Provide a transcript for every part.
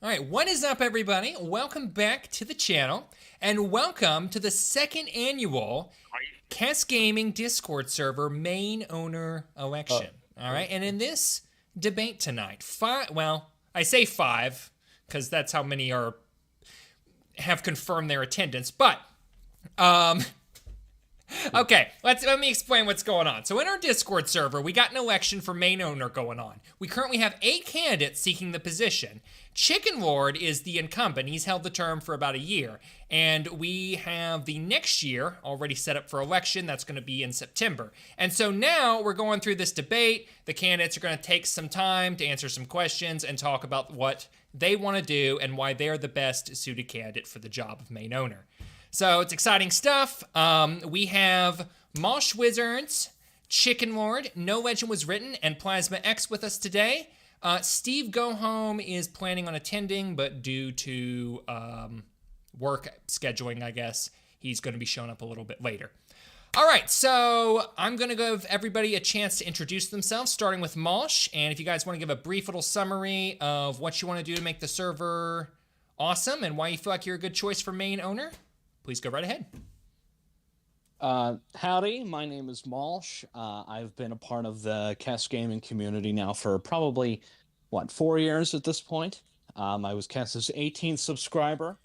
All right, what is up, everybody? Welcome back to the channel, and welcome to the second annual Kess Gaming Discord server main owner election. All right, and in this debate tonight, I say five because that's how many have confirmed their attendance, but okay, let me explain what's going on. So in our Discord server, we got an election for main owner going on. We currently have 8 candidates seeking the position. Chicken Lord is the incumbent. He's held the term for about a year. And we have the next year already set up for election. That's going to be in September. And so now we're going through this debate. The candidates are going to take some time to answer some questions and talk about what they want to do and why they're the best suited candidate for the job of main owner. So it's exciting stuff. We have Mosh Wizards, Chicken Lord, No Legend Was Written, and Plasma X with us today. Steve Go Home is planning on attending, but due to work scheduling, I guess, he's going to be showing up a little bit later. All right, so I'm going to give everybody a chance to introduce themselves, starting with Mosh. And if you guys want to give a brief little summary of what you want to do to make the server awesome and why you feel like you're a good choice for main owner, please go right ahead. Howdy, my name is Malsh. I've been a part of the Kess Gaming community now for probably, 4 years at this point. I was Kess's 18th subscriber.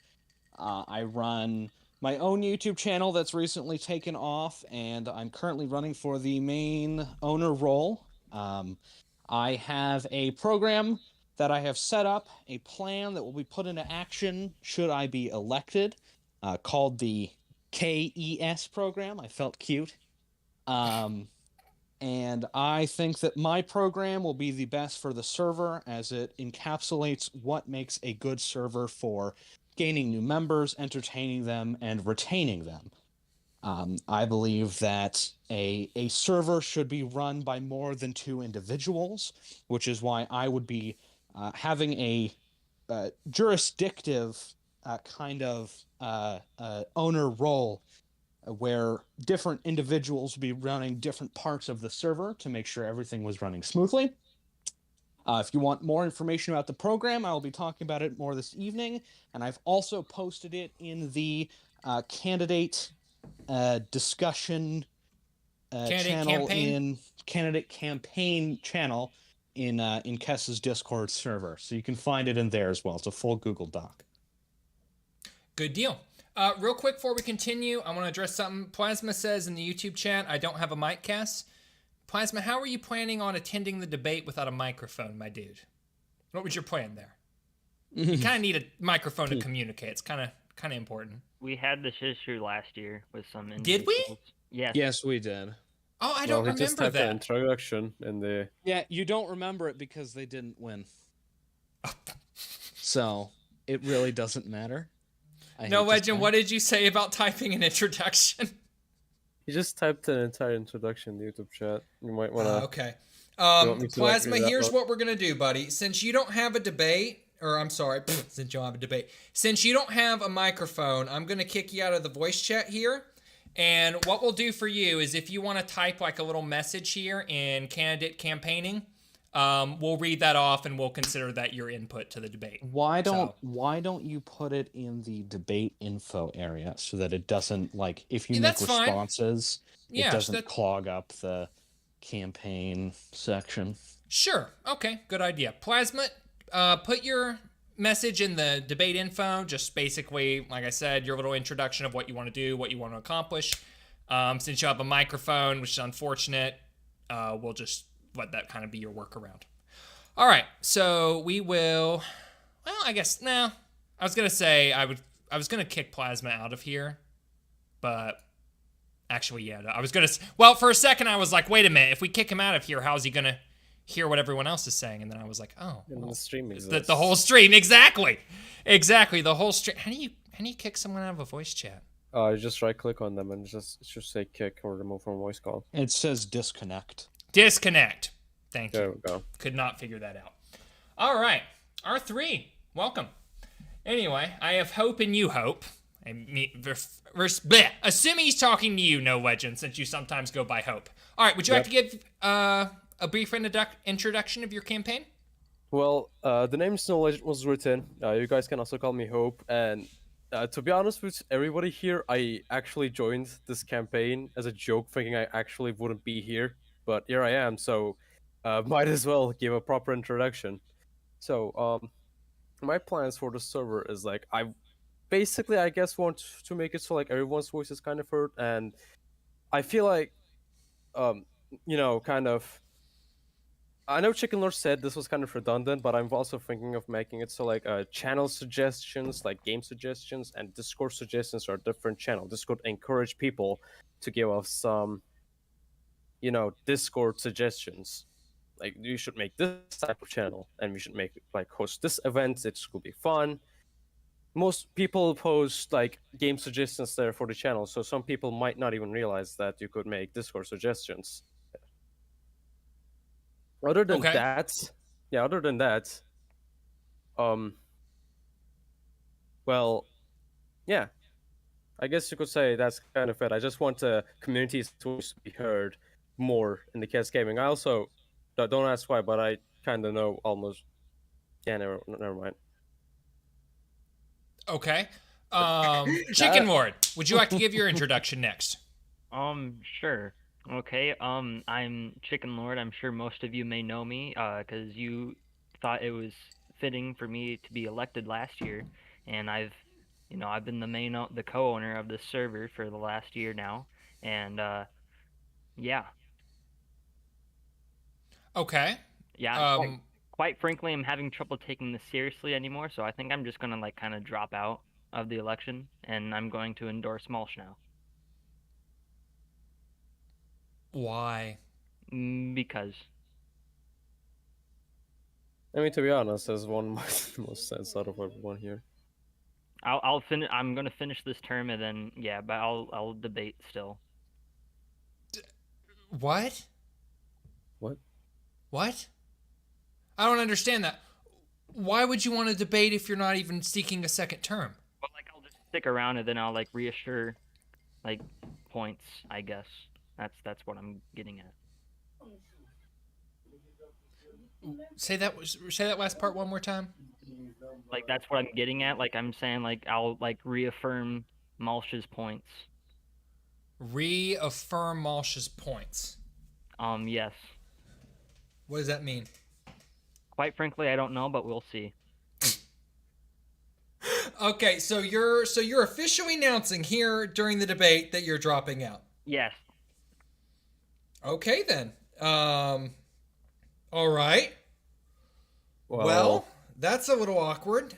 I run my own YouTube channel that's recently taken off, and I'm currently running for the main owner role. I have a program that I have set up, a plan that will be put into action should I be elected, called the KES program. I felt cute. And I think that my program will be the best for the server as it encapsulates what makes a good server for gaining new members, entertaining them, and retaining them. I believe that a server should be run by more than 2 individuals, which is why I would be having a jurisdictive kind of owner role where different individuals will be running different parts of the server to make sure everything was running smoothly. If you want more information about the program, I will be talking about it more this evening, and I've also posted it in the candidate discussion channel candidate campaign channel in Kess's Discord server, so you can find it in there as well. It's a full Google Doc. Good deal. Real quick before we continue, I want to address something. Plasma says in the YouTube chat, I don't have a mic cast. Plasma, how are you planning on attending the debate without a microphone, my dude? What was your plan there? You kind of need a microphone to communicate. It's kind of important. We had this issue last year with some Did we? Yes. Yes, we did. Oh, I don't remember just typed that. An introduction in the... Yeah, you don't remember it because they didn't win. So, it really doesn't matter. No Legend, what did you say about typing an introduction? You just typed an entire introduction in the YouTube chat. You might want to... Okay. to, Plasma, here's what we're going to do, buddy. Since you don't have a debate, or I'm sorry, since you don't have a debate, since you don't have a microphone, I'm going to kick you out of the voice chat here. And what we'll do for you is if you want to type like a little message here in candidate campaigning, we'll read that off and we'll consider that your input to the debate. Why don't you put it in the debate info area so that it doesn't, like, if you make responses, it doesn't clog up the campaign section? Sure. Okay. Good idea. Plasma, put your message in the debate info. Just basically, like I said, your little introduction of what you want to do, what you want to accomplish. Since you have a microphone, which is unfortunate, we'll just let that kind of be your workaround. All right, so we will. Well, I guess I was gonna say I was gonna kick Plasma out of here, but actually, yeah, I was gonna. Well, for a second, I was like, wait a minute, if we kick him out of here, how's he gonna hear what everyone else is saying? And then I was like, oh, well, the stream is the whole stream, exactly, the whole stream. How do you kick someone out of a voice chat? You just right click on them and just say kick or remove from voice call. It says disconnect. Disconnect. Thank you. There we go. Could not figure that out. All right. R3, welcome. Anyway, I have hope in you, Hope. Assuming he's talking to you, No Legend, since you sometimes go by Hope. All right, would you like to give a brief introduction of your campaign? Well, the name Snow Legend was written. You guys can also call me Hope. And to be honest with everybody here, I actually joined this campaign as a joke, thinking I actually wouldn't be here. But here I am, so might as well give a proper introduction. So, my plans for the server is like I basically, I guess, want to make it so like everyone's voice is kind of heard, and I feel like, um, kind of. I know Chicken Lord said this was kind of redundant, but I'm also thinking of making it so like channel suggestions, like game suggestions, and Discord suggestions are different channel. Discord encourage people to give us some, Discord suggestions. Like you should make this type of channel, and we should make like host this event. It will be fun. Most people post like game suggestions there for the channel, so some people might not even realize that you could make Discord suggestions. Other than Okay. that, other than that, well, yeah, I guess you could say that's kind of it. I just want the community's voice to be heard more in the cast gaming. I also don't ask why, but I kind of know almost. Yeah, never mind. Okay. Chicken Lord, would you like to give your introduction next? Sure. Okay, I'm Chicken Lord. I'm sure most of you may know me, because you thought it was fitting for me to be elected last year, and I've been the co-owner of this server for the last year now, and, yeah. Okay. Yeah, quite frankly, I'm having trouble taking this seriously anymore, so I think I'm just gonna, like, kind of drop out of the election, and I'm going to endorse Mulch now. Why? Because. I mean, to be honest, as one most sense out of everyone here. I'll finish. I'm gonna finish this term and then but I'll debate still. What? What? What? I don't understand that. Why would you want to debate if you're not even seeking a second term? Well, like I'll just stick around and then I'll like reassure, like points. I guess that's what I'm getting at. Say that last part one more time. Like that's what I'm getting at. Like I'm saying, like I'll like reaffirm Malsh's points. Reaffirm Malsh's points. Yes. What does that mean? Quite frankly, I don't know, but we'll see. Okay, so you're officially announcing here during the debate that you're dropping out. Yes. Okay then. All right. Well, that's a little awkward.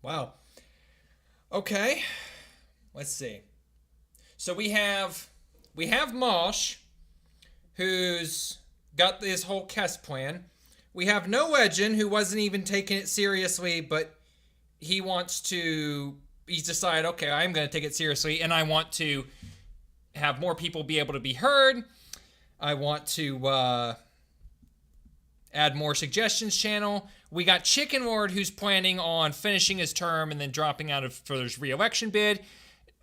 Wow. Okay. Let's see. So we have Mosh, who's got this whole Kest plan. We have No Legend, who wasn't even taking it seriously, but he's decided, okay, I'm going to take it seriously, and I want to have more people be able to be heard. I want to add more suggestions channel. We got Chicken Lord, who's planning on finishing his term and then dropping out for his re-election bid.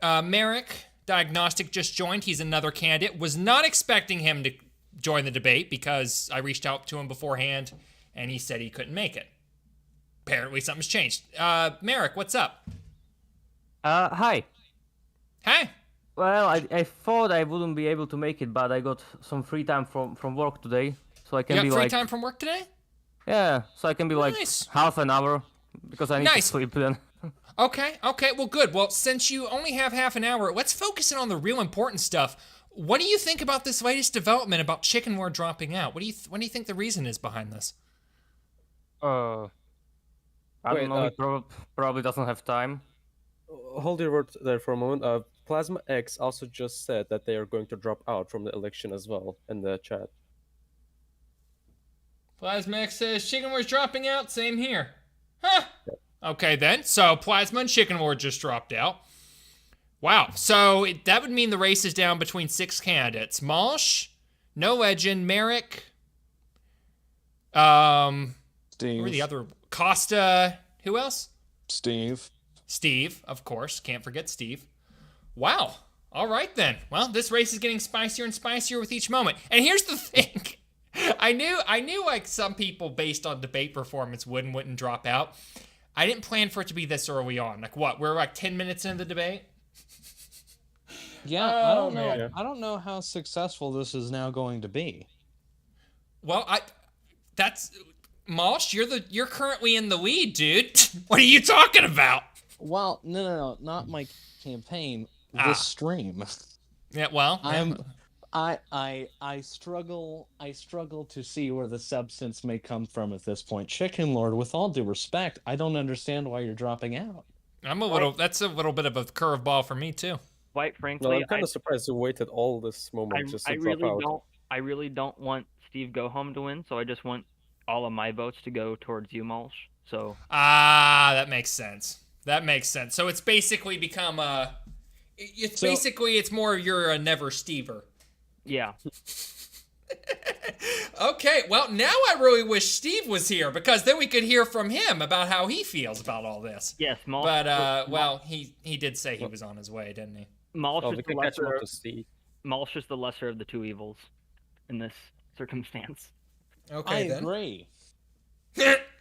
Merrick, Diagnostic, just joined. He's another candidate. Was not expecting him to join the debate because I reached out to him beforehand and he said he couldn't make it. Apparently something's changed. Merrick, what's up? Hi. Hey. Well, I thought I wouldn't be able to make it, but I got some free time from work today, so I can You be got free like, time from work today? yeah, so I can be Nice. like half an hour because I need to Nice. sleep then. Okay, well, good. Well, since you only have half an hour, let's focus in on the real important stuff. What do you think about this latest development about Chicken Lord dropping out? What do you think the reason is behind this? I don't know. He probably doesn't have time. Hold your word there for a moment. Plasma X also just said that they are going to drop out from the election as well in the chat. Plasma X says Chicken Lord's dropping out. Same here. Huh. Okay, then. So Plasma and Chicken Lord just dropped out. Wow. So that would mean the race is down between 6 candidates. Malsh, No Legend, Merrick, Steve. who are the other? Costa. Who else? Steve. Steve, of course. Can't forget Steve. Wow. All right, then. Well, this race is getting spicier and spicier with each moment. And here's the thing. I knew like some people based on debate performance wouldn't drop out. I didn't plan for it to be this early on. Like what? We're like 10 minutes into the debate. Yeah, I don't know. man. I don't know how successful this is now going to be. Well, that's Mosh. You're currently in the lead, dude. What are you talking about? Well, no, not my campaign. Ah. This stream. Yeah, well, I struggle to see where the substance may come from at this point. Chicken Lord, with all due respect, I don't understand why you're dropping out. That's a little bit of a curveball for me too. Quite No, frankly, I'm kind of surprised you waited all this moment just to drop out. I really don't want Steve Go Home to win, so I just want all of my votes to go towards you, Mulch. So That makes sense. So it's basically become it's more you're a never Stever. yeah. Okay, well, now I really wish Steve was here because then we could hear from him about how he feels about all this. Yes, Mulch. But well, he did say he was on his way, didn't he? Mulch Oh, is we the can catch him lesser. up to Steve. Mulch is the lesser of the two evils in this circumstance. Okay, I then. agree.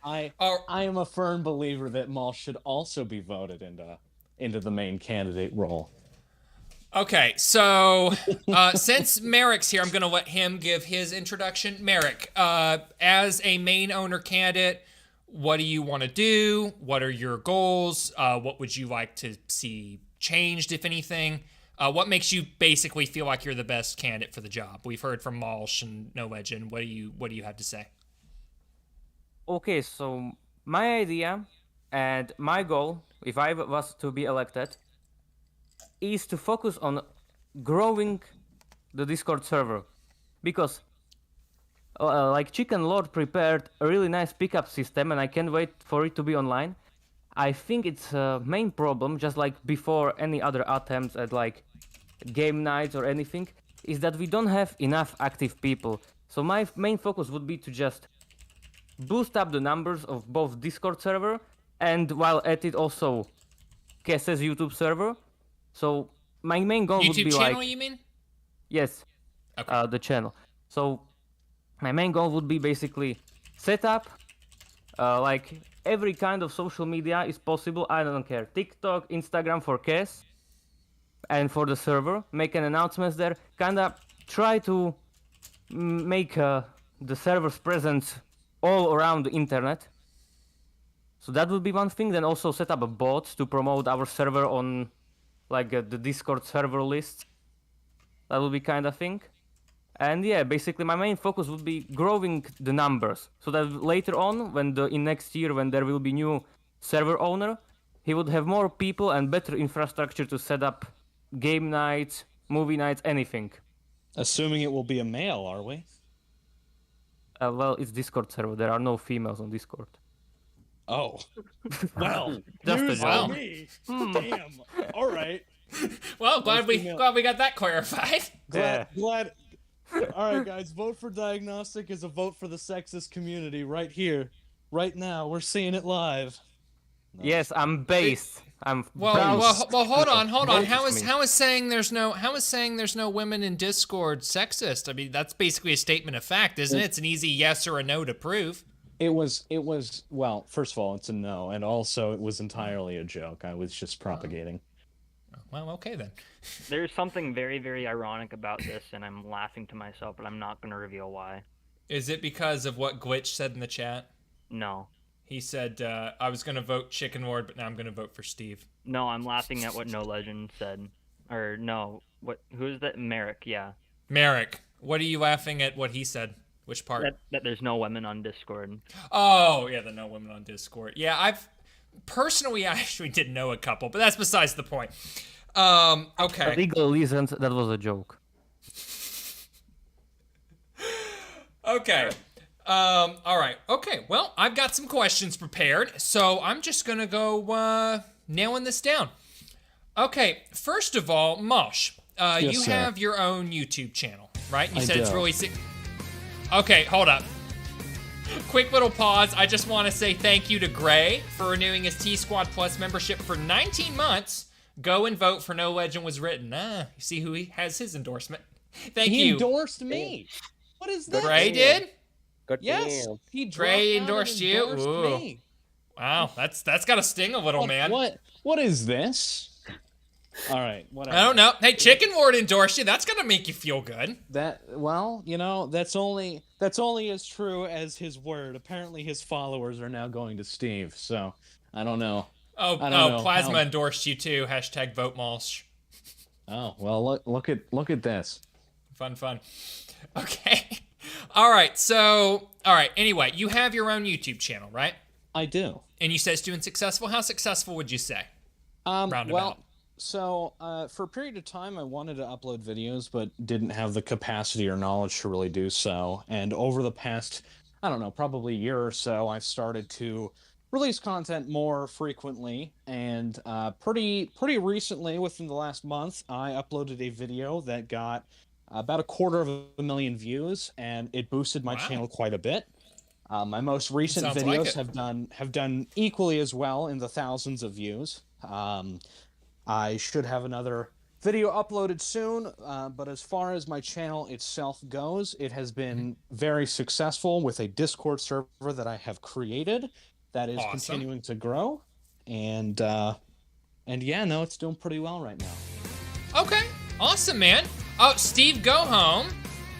I Oh, am a firm believer that Maul should also be voted into the main candidate role. okay, so since Merrick's here, I'm going to let him give his introduction. Merrick, as a main owner candidate, what do you want to do? What are your goals? What would you like to see changed, if anything? What makes you basically feel like you're the best candidate for the job? We've heard from Malsh and No Legend. What do you have to say? Okay, so my idea and my goal, if I was to be elected, is to focus on growing the Discord server. Because, like Chicken Lord prepared a really nice pickup system and I can't wait for it to be online. I think its main problem, just like before any other attempts at like game nights or anything, is that we don't have enough active people. So my main focus would be to just boost up the numbers of both Discord server and while at it also Kesse's YouTube server. So my main goal would be YouTube channel, like... you mean? Yes, Okay. the channel. So my main goal would be basically set up like every kind of social media is possible. I don't care. TikTok, Instagram for Kes and for the server. Make an announcements there. Kinda try to make the server's presence all around the internet. So that would be one thing. Then also set up a bot to promote our server on like the Discord server list. That would be kind of thing. And yeah, basically my main focus would be growing the numbers, so that later on, in next year, when there will be new server owner, he would have more people and better infrastructure to set up game nights, movie nights, anything. Assuming it will be a male, are we? Well, it's Discord server. There are no females on Discord. Oh. Well, Just a news joke. to me. Damn. All right. Well, glad female. we got that clarified. Glad. All right, guys. Vote for Diagnostic is a vote for the sexist community right here, right now. We're seeing it live. Yes, I'm based. I'm Well, hold on. Vote How for is me. saying there's no women in Discord sexist? I mean, that's basically a statement of fact, isn't it? It's an easy yes or a no to prove. It was well, first of all, it's a no, and also it was entirely a joke. I was just propagating. Well, okay then. There's something very, very ironic about this, and I'm laughing to myself, but I'm not going to reveal why. Is it because of what Glitch said in the chat? No. He said, I was going to vote Chicken Lord, but now I'm going to vote for Steve. No, I'm laughing at what No Legend said. Or, no. Who's that? Merrick, yeah. Merrick, what are you laughing at what he said? Which part? That there's no women on Discord. Oh, yeah, the no women on Discord. Yeah, I actually did know a couple, but that's besides the point. Okay. Legal reasons, that was a joke. Okay. All right. Okay. Well, I've got some questions prepared, so I'm just gonna go nailing this down. Okay. First of all, Mosh, Yes, you sir. have your own YouTube channel, right? You said it's do. really sick. Okay, hold up. Quick little pause. I just want to say thank you to Gray for renewing his T Squad Plus membership for 19 months. Go and vote for No Legend Was Written. You see who has his endorsement. Thank He you. endorsed me. What is Good this? Gray did? God Yes, damn. he dropped Gray out and endorsed you? endorsed Ooh. me. Wow, that's gotta sting a little, man. What is this? All right, whatever. I don't know. Hey, Chicken Ward endorsed you. That's gonna make you feel good. Well, that's only as true as his word. Apparently, his followers are now going to Steve. So I don't know. Oh, I don't know Plasma how- endorsed you too. Hashtag vote Malsh. Oh well, look at this. Fun. Okay. All right. Anyway, you have your own YouTube channel, right? I do. And you said it's doing successful. How successful would you say? Roundabout. Well, so for a period of time, I wanted to upload videos, but didn't have the capacity or knowledge to really do so. And over the past, I don't know, probably year or so, I've started to release content more frequently. And pretty recently, within the last month, I uploaded a video that got about 250,000 views, and it boosted my channel quite a bit. My most recent Sounds like videos it. have done equally as well in the thousands of views. I should have another video uploaded soon, but as far as my channel itself goes, it has been very successful with a Discord server that I have created that is continuing to grow, and yeah, no, it's doing pretty well right now. Okay. Awesome, man. Oh, Steve Go Home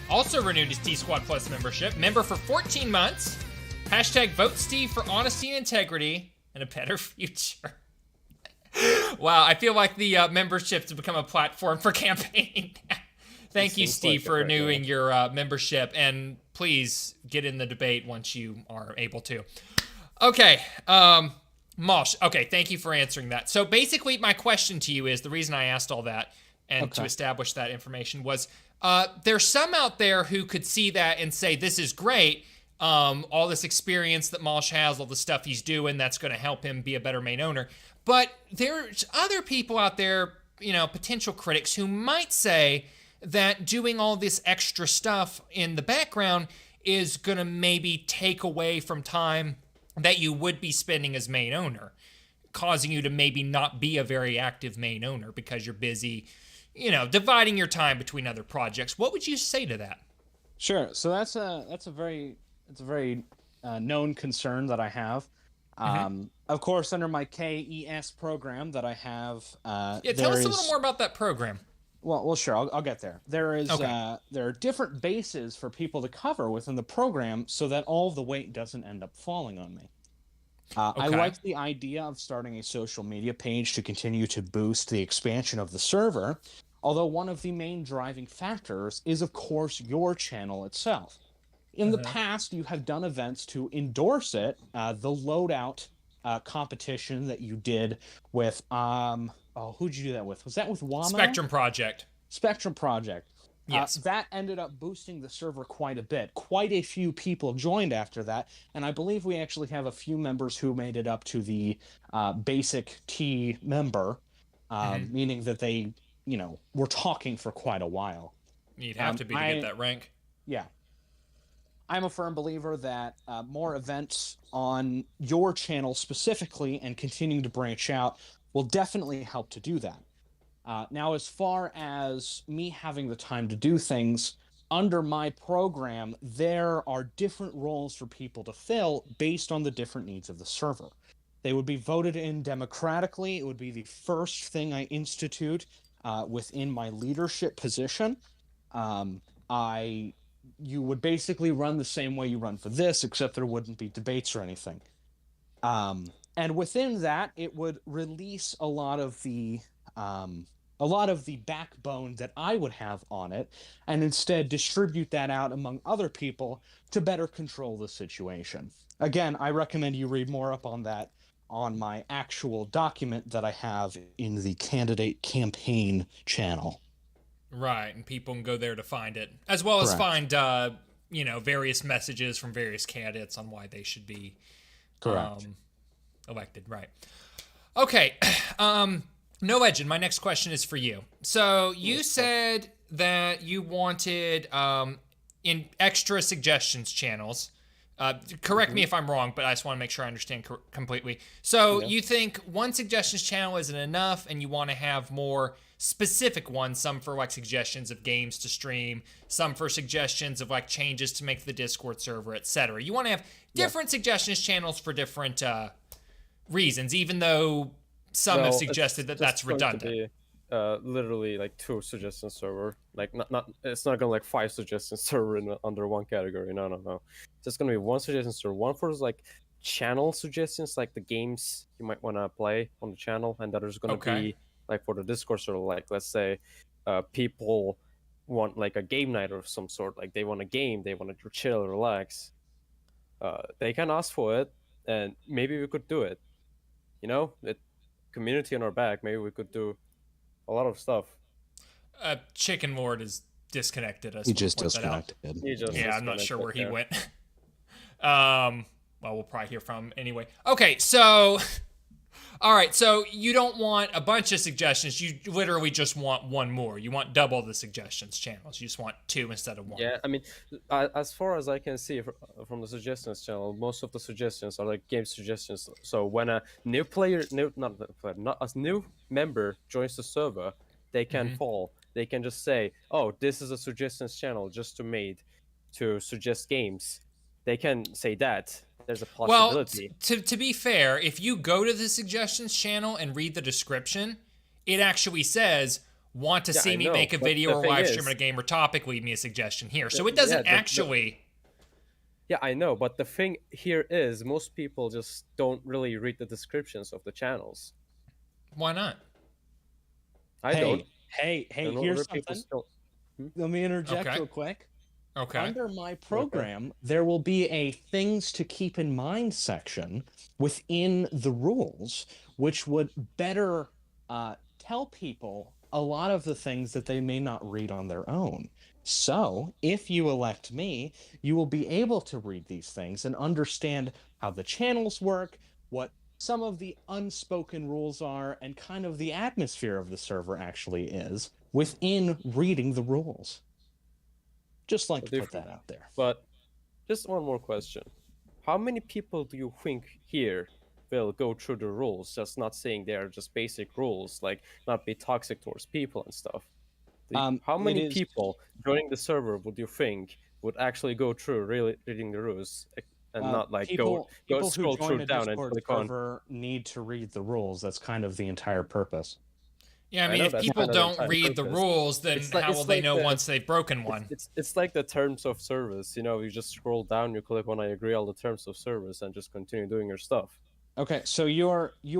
also renewed his T-Squad Plus membership. Member for 14 months. Hashtag vote Steve for honesty and integrity and a better future. Wow, I feel like the membership's become a platform for campaigning. Thank you, Steve, for renewing your membership, and please get in the debate once you are able to. Okay, Mosh, okay, thank you for answering that. So basically, my question to you is, the reason I asked all that and to establish that information was, there's some out there who could see that and say, this is great, all this experience that Mosh has, all the stuff he's doing, that's going to help him be a better main owner. But there's other people out there, potential critics, who might say that doing all this extra stuff in the background is going to maybe take away from time that you would be spending as main owner, causing you to maybe not be a very active main owner because you're busy, dividing your time between other projects. What would you say to that? Sure. So that's a very known concern that I have. Of course, under my KES program that I have, tell us a little more about that program. Well, sure, I'll get there. There are different bases for people to cover within the program so that all of the weight doesn't end up falling on me. I like the idea of starting a social media page to continue to boost the expansion of the server, although one of the main driving factors is, of course, your channel itself. In the past, you have done events to endorse it. The loadout competition that you did with, who'd you do that with? Was that with Wamo? Spectrum Project. Spectrum Project. Yes. That ended up boosting the server quite a bit. Quite a few people joined after that, and I believe we actually have a few members who made it up to the basic T member, meaning that they, were talking for quite a while. You'd have to be to get that rank. Yeah. I'm a firm believer that more events on your channel specifically and continuing to branch out will definitely help to do that. Now, as far as me having the time to do things, under my program, there are different roles for people to fill based on the different needs of the server. They would be voted in democratically. It would be the first thing I institute within my leadership position. You would basically run the same way you run for this, except there wouldn't be debates or anything. And within that, it would release a lot of the backbone that I would have on it, and instead distribute that out among other people to better control the situation. Again, I recommend you read more up on that on my actual document that I have in the candidate campaign channel. Right, and people can go there to find it, as well as find, various messages from various candidates on why they should be elected. Right. Okay. No Legend, my next question is for you. So you said that you wanted in extra suggestions channels Correct me if I'm wrong, but I just want to make sure I understand completely. So Yeah. you think one suggestions channel isn't enough, and you want to have more specific ones, some for like suggestions of games to stream, some for suggestions of like changes to make the Discord server, etc. You want to have different suggestions channels for different reasons, even though some have Well, suggested that it's that's just going to redundant. be literally like 2 suggestion server. Like not it's not gonna like 5 suggestion server under one category. No, no, no. It's just gonna be one suggestion server. One for like channel suggestions, like the games you might want to play on the channel, and that is gonna Okay. be like for the Discord server. Like let's say, people want like a game night of some sort. Like they want a game, they want to chill, relax. They can ask for it, and maybe we could do it. You know, it community on our back. Maybe we could do a lot of stuff. Chicken Lord is disconnected. I He want to just point that out. disconnected. You just Yeah, I'm not sure where he disconnected, went. Well, we'll probably hear from him anyway. Okay, so, all right, so you don't want a bunch of suggestions. You literally just want one more. You want double the suggestions channels. You just want 2 instead of 1. Yeah, I mean, as far as I can see from the suggestions channel, most of the suggestions are like game suggestions. So when a new player, not a new member joins the server, they can fall. They can just say, "Oh, this is a suggestions channel just to suggest games." They can say that. There's a Well, possibility. to be fair, if you go to the suggestions channel and read the description, it actually says, want to Yeah, see I me know, make a but video the or thing live stream is- on a game or topic, leave me a suggestion here. So it Yeah, doesn't the- actually... Yeah, I know, but the thing here is most people just don't really read the descriptions of the channels. Why not? I don't. Hey, I know here's other people something. still. Let me interject Okay. real quick. Okay. Under my program, there will be a things to keep in mind section within the rules, which would better tell people a lot of the things that they may not read on their own. So, if you elect me, you will be able to read these things and understand how the channels work, what some of the unspoken rules are, and kind of the atmosphere of the server actually is within reading the rules. Just like to put Different. that out there. But just one more question. How many people do you think here will go through the rules, just not saying they are just basic rules, like not be toxic towards people and stuff? How It many is- people joining the server would you think would actually go through really reading the rules and not like people go who scroll join through a down and Discord click on? server need to read the rules. That's kind of the entire purpose. Yeah, I I mean, know if that's people kind of the don't entire read the purpose. rules, then It's like- how it's will they like know the- once they've broken one? It's like the terms of service, you know, you just scroll down, you click on I agree all the terms of service and just continue doing your stuff. Okay, so you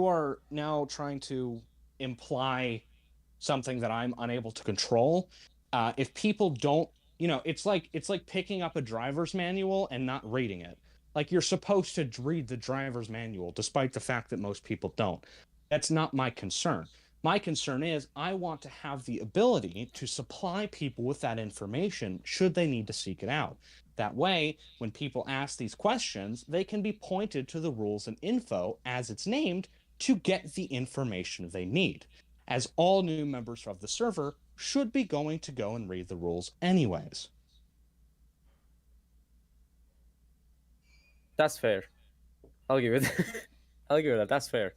are now trying to imply something that I'm unable to control. If people don't, it's like picking up a driver's manual and not reading it. Like you're supposed to read the driver's manual, despite the fact that most people don't. That's not my concern. My concern is I want to have the ability to supply people with that information should they need to seek it out. That way, when people ask these questions, they can be pointed to the rules and info as it's named to get the information they need, as all new members of the server should be going to go and read the rules anyways. That's fair. I'll give it. I'll give it that. That's fair.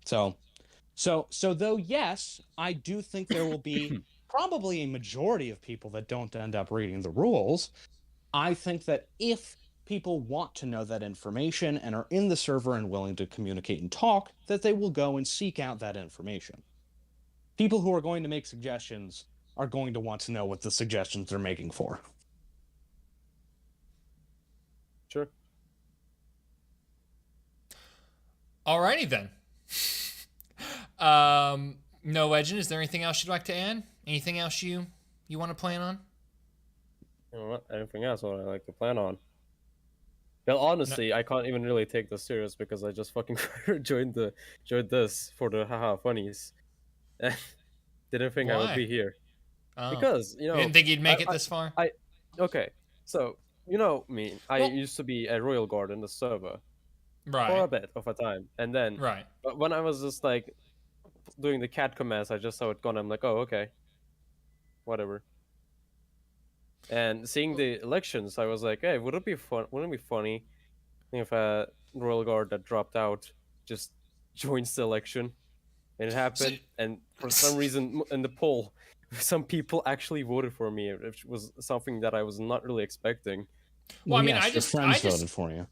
So though, yes, I do think there will be probably a majority of people that don't end up reading the rules. I think that if people want to know that information and are in the server and willing to communicate and talk, that they will go and seek out that information. People who are going to make suggestions are going to want to know what the suggestions they're making for. Sure. Alrighty then. No Legend, is there anything else you'd like to add? Anything else you want to plan on? You know what? Anything else what I like to plan on? Well, honestly, I can't even really take this serious because I just fucking joined this for the haha funnies. Didn't think I would Why? be here Oh. because You didn't think you'd make it I- this far? Okay, so you know me. I Well- used to be a royal guard in the server for a Right. bit of a time, and then Right. but when I was just like doing the cat commands, I just saw it gone. I'm like, oh, okay, whatever. And seeing the elections, I was like, hey, would it be fun? Wouldn't it be funny if a royal guard that dropped out just joins the election? And it So, happened, and for some reason in the poll, some people actually voted for me, which was something that I was not really expecting. well, I mean, Yes, your friends voted for you.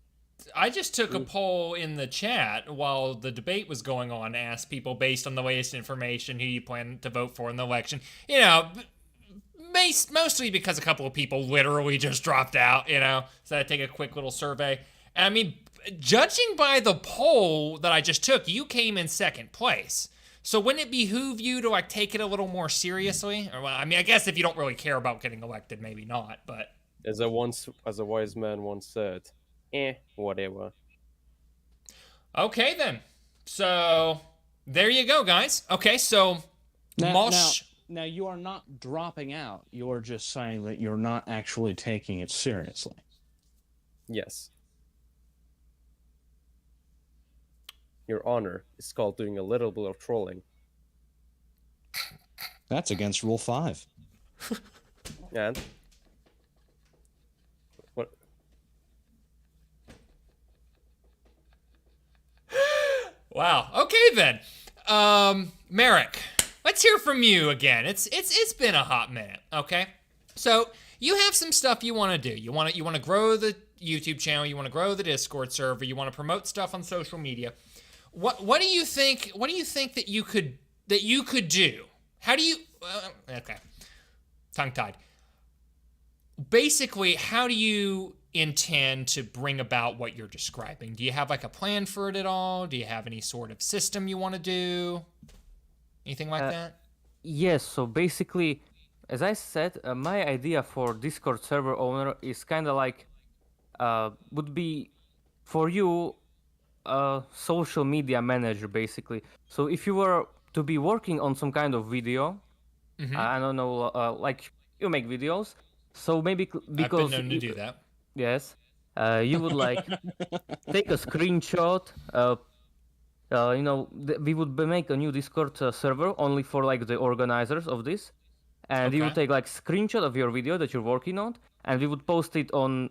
I just took a poll in the chat while the debate was going on, asked people based on the latest information who you plan to vote for in the election. You know, mostly because a couple of people literally just dropped out, you know, so I take a quick little survey. And I mean, judging by the poll that I just took, you came in second place. So wouldn't it behoove you to like take it a little more seriously? Or, well, I mean, I guess if you don't really care about getting elected, maybe not, but As a wise man once said, whatever. okay then. So there you go, guys. Okay, so Now you are not dropping out. You're just saying that you're not actually taking it seriously. Yes. Your Honor, it's called doing a little bit of trolling. That's against Rule 5. And what? Wow. Okay then. Merrick, let's hear from you again. It's been a hot minute, okay? So, you have some stuff you want to do. You want to grow the YouTube channel, you want to grow the Discord server, you want to promote stuff on social media. What do you think that you could do? How do you okay. Tongue-tied. Basically, how do you intend to bring about what you're describing? Do you have like a plan for it at all? Do you have any sort of system you want to do? Anything like that? Yes, so basically, as I said, my idea for Discord server owner is kind of like, would be for you a social media manager, basically. So if you were to be working on some kind of video, I don't know, like you make videos, so maybe because I've been known to do that. yes, you would like take a screenshot. We would make a new Discord server only for like the organizers of this, and we would Okay. take like screenshot of your video that you're working on, and we would post it on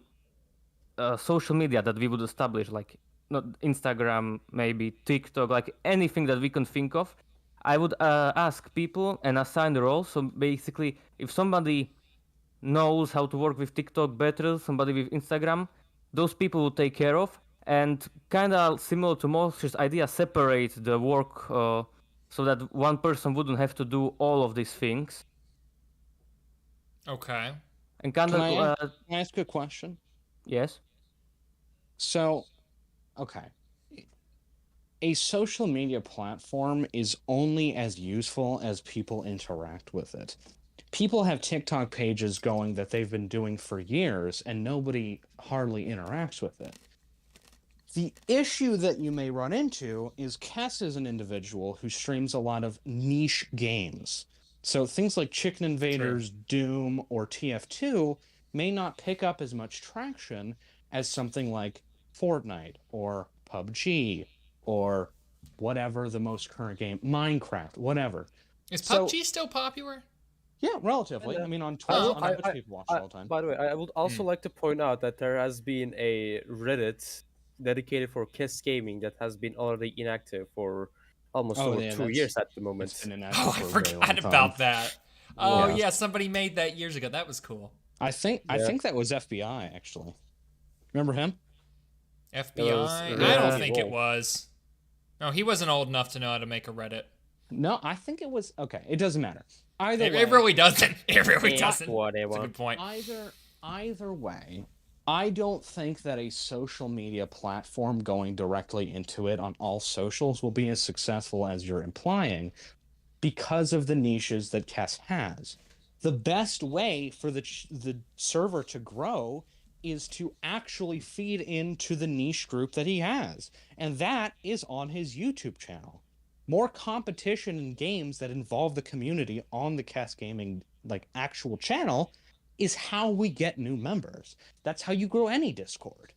social media that we would establish, like not Instagram, maybe TikTok, like anything that we can think of. I would ask people and assign the roles. So basically, if somebody knows how to work with TikTok better, somebody with Instagram, those people will take care of. And kind of similar to Moshe's idea, separate the work so that one person wouldn't have to do all of these things. Okay. And kind Can of, I ask a question? yes. So, okay. A social media platform is only as useful as people interact with it. People have TikTok pages going that they've been doing for years, and nobody hardly interacts with it. The issue that you may run into is Kess is an individual who streams a lot of niche games. So things like Chicken Invaders, Doom, or TF2 may not pick up as much traction as something like Fortnite or PUBG or whatever the most current game, Minecraft, whatever. Is So- PUBG still popular? Yeah, relatively. I mean, on Twitch, Oh, on Twitch people watch it all the time. By the way, I would also like to point out that there has been a Reddit dedicated for Kiss Gaming that has been already inactive for almost over 2 years at the moment. It's been inactive Oh, I for a very long forgot time. about that. Oh Yeah. yeah, somebody made that years ago. That was cool. I think that was FBI actually. Remember him? FBI? really I don't old. think it was. No, he wasn't old enough to know how to make a Reddit. No, I think it was. Okay, it doesn't matter. Either It, way, it really doesn't. It really Yeah. doesn't. That's a Whatever. good point. either way, I don't think that a social media platform going directly into it on all socials will be as successful as you're implying because of the niches that Kess has. The best way for the server to grow is to actually feed into the niche group that he has, and that is on his YouTube channel. More competition in games that involve the community on the Kess Gaming like actual channel is how we get new members. That's how you grow any Discord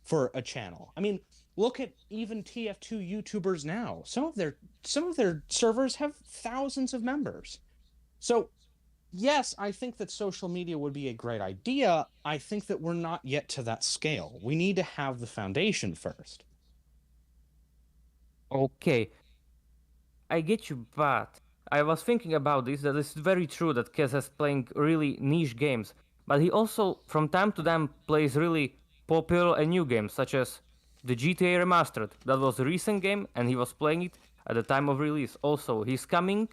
for a channel. I mean, look at even TF2 YouTubers now. Some of their servers have thousands of members. So yes, I think that social media would be a great idea. I think that we're not yet to that scale. We need to have the foundation first. Okay, I get you, but I was thinking about this, that it's very true that Kez is playing really niche games, but he also from time to time plays really popular and new games, such as the GTA Remastered. That was a recent game, and he was playing it at the time of release. Also, he's coming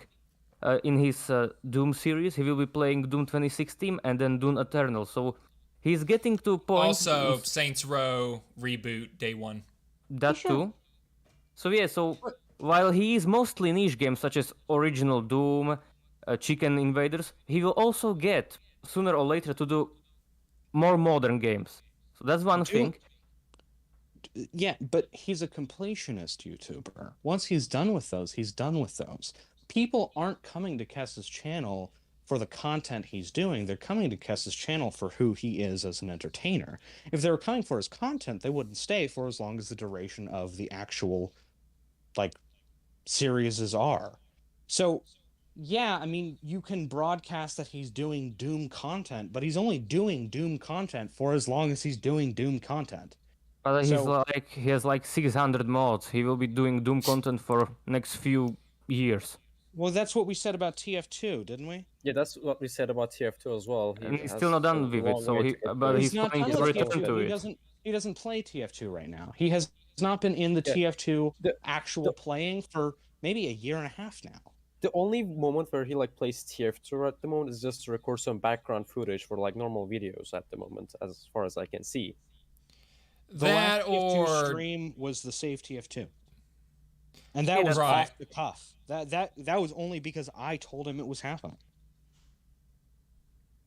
in his Doom series. He will be playing Doom 2016 and then Doom Eternal. So he's getting to a point. Also, Saints Row reboot day one. That Sure. too. So yeah, so while he is mostly niche games such as original Doom, Chicken Invaders, he will also get sooner or later to do more modern games. So that's one Doom- thing. Yeah, but he's a completionist YouTuber. Once he's done with those, he's done with those. People aren't coming to Kess's channel for the content he's doing. They're coming to Kess's channel for who he is as an entertainer. If they were coming for his content, they wouldn't stay for as long as the duration of the actual, like, series are. So, yeah, I mean, you can broadcast that he's doing Doom content, but he's only doing Doom content for as long as he's doing Doom content. But So- he has like 600 mods. He will be doing Doom content for next few years. Well, that's what we said about TF2, didn't we? Yeah, that's what we said about TF2 as well. And he's has still not done a with it, long so way he- to get but there. he's not planning done to with return TF2. to He it. doesn't play TF2 right now. He has not been in the Yeah. TF2 The- actual playing for maybe a year and a half now. The only moment where he like plays TF2 at the moment is just to record some background footage for like normal videos at the moment, as far as I can see. The That last TF2 or stream was the Save TF2. And that Yeah, was that's off right. the cuff. That was only because I told him it was happening.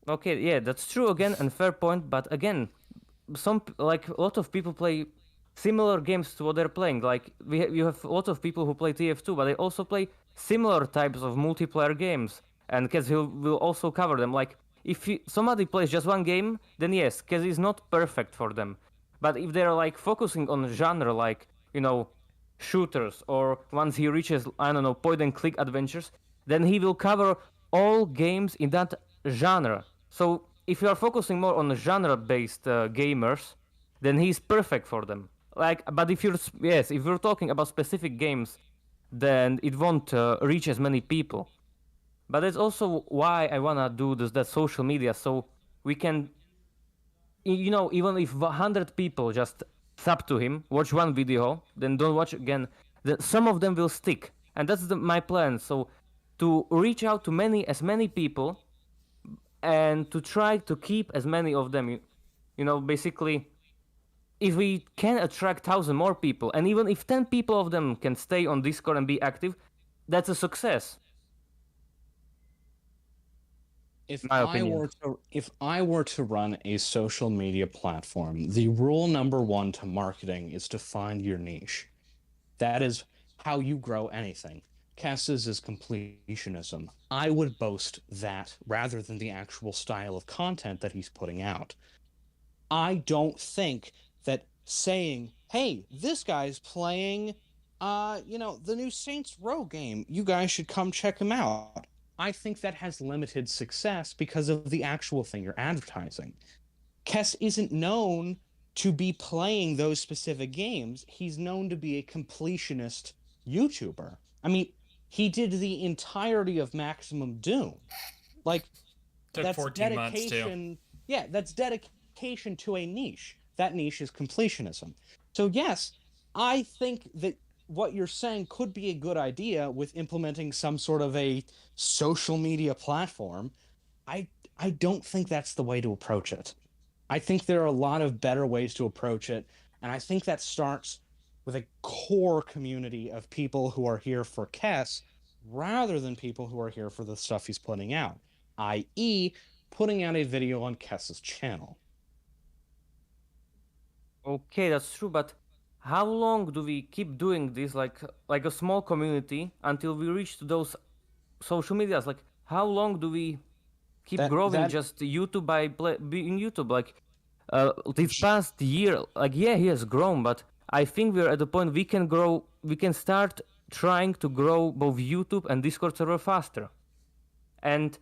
Okay, yeah, that's true again, and fair point. But again, like a lot of people play similar games to what they're playing. Like you have a lot of people who play TF2, but they also play similar types of multiplayer games, and Kez will also cover them. Like if somebody plays just one game, then yes, Kez is not perfect for them. But if they're like focusing on genre, like shooters, or once he reaches point and click adventures, then he will cover all games in that genre. So if you are focusing more on genre-based gamers, then he's perfect for them. Like, but if you're talking about specific games, then it won't reach as many people. But that's also why I wanna do that social media, so we can, even if 100 people just sub to him, watch one video, then don't watch again, then some of them will stick, and that's my plan. So to reach out to as many people and to try to keep as many of them. Basically, if we can attract 1,000 more people, and even if 10 people of them can stay on Discord and be active, that's a success. If My opinion. if I were to run a social media platform, the rule number one to marketing is to find your niche. That is how you grow anything. Cass's is completionism. I would boast that rather than the actual style of content that he's putting out. I don't think that saying, "Hey, this guy's playing the new Saints Row game. You guys should come check him out." I think that has limited success because of the actual thing you're advertising. Kess isn't known to be playing those specific games. He's known to be a completionist YouTuber. I mean, he did the entirety of Maximum Doom. Like, Took that's 14 months too. dedication. Yeah, that's dedication to a niche. That niche is completionism. So yes, I think that what you're saying could be a good idea with implementing some sort of a social media platform. I don't think that's the way to approach it. I think there are a lot of better ways to approach it, and I think that starts with a core community of people who are here for Kess rather than people who are here for the stuff he's putting out, i.e., putting out a video on Kess's channel. Okay, that's true, but how long do we keep doing this, like a small community, until we reach to those social medias? Like, how long do we keep growing just YouTube being YouTube? Like, this past year, like, yeah, he has grown, but I think we're at the point we can start trying to grow both YouTube and Discord server faster. And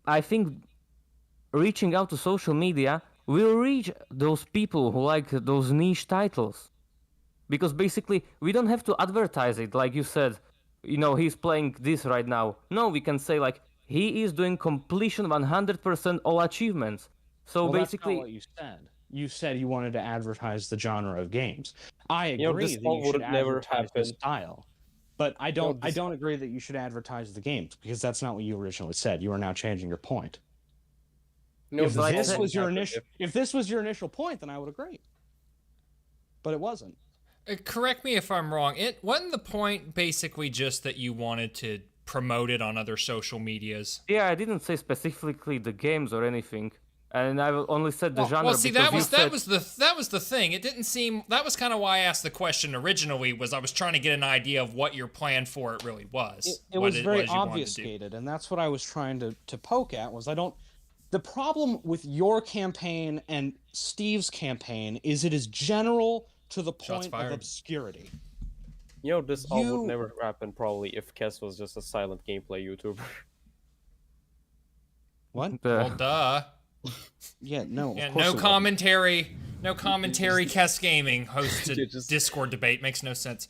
I think reaching out to social media will reach those people who like those niche titles. Because basically, we don't have to advertise it, like you said, he's playing this right now. No, we can say, like, he is doing completion 100% all achievements. So Well, that's not basically, what you said. You said you wanted to advertise the genre of games. I You know, agree this that all you should would never advertise the happen. style, but I don't. I this- don't agree that you should advertise the games because that's not what you originally said. You are now changing your point. No, If this all like this said- wouldn't was your happen initial, if this was your initial point, then I would agree. But it wasn't. Correct me if I'm wrong. It wasn't the point basically just that you wanted to promote it on other social medias. yeah, I didn't say specifically the games or anything. And I only said the genre Well, see, because that you was said... that was the thing. It didn't seem that was kind of why I asked the question originally. Was I was trying to get an idea of what your plan for it really was. It what was very you wanted to do. obfuscated, and that's what I was trying to poke at. Was I don't. The problem with your campaign and Steve's campaign is it is general to the point of fired. obscurity. You know, this all You- would never happen probably if Kess was just a silent gameplay YouTuber. What? Well, duh. Yeah, no. Yeah, of course no it wasn't. commentary. Kess Gaming hosts a You just- Discord debate. Makes no sense.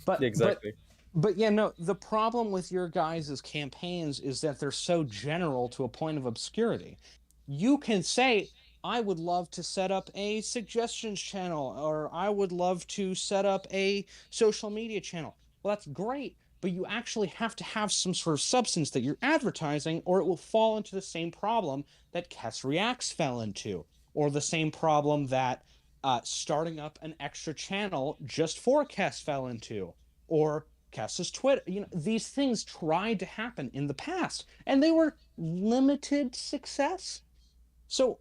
But Exactly. But yeah, no. The problem with your guys' campaigns is that they're so general to a point of obscurity. You can say, "I would love to set up a suggestions channel," or "I would love to set up a social media channel." Well, that's great, but you actually have to have some sort of substance that you're advertising, or it will fall into the same problem that Kess Reacts fell into, or the same problem that starting up an extra channel just for Kess fell into, or Kess's Twitter. These things tried to happen in the past, and they were limited success. So,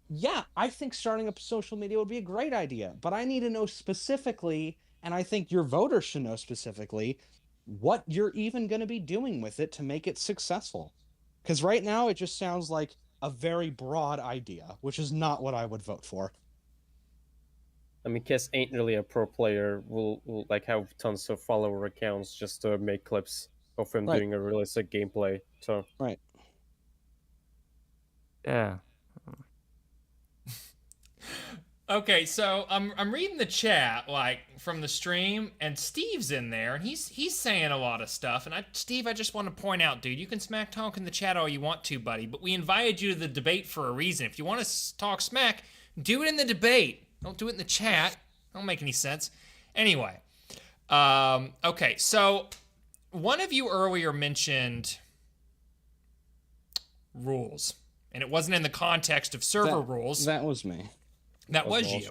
yeah, I think starting up social media would be a great idea, but I need to know specifically, and I think your voters should know specifically, what you're even going to be doing with it to make it successful. Because right now, it just sounds like a very broad idea, which is not what I would vote for. I mean, Kess ain't really a pro player. Will like have tons of follower accounts just to make clips of him Right. doing a realistic gameplay. So Right. Yeah. Okay, so I'm reading the chat like from the stream, and Steve's in there, and he's saying a lot of stuff. And Steve, I just want to point out, dude, you can smack talk in the chat all you want to, buddy, but we invited you to the debate for a reason. If you want to talk smack, do it in the debate. Don't do it in the chat. Don't make any sense. Anyway, okay, so one of you earlier mentioned rules, and it wasn't in the context of server rules. That was me. That was rules. you.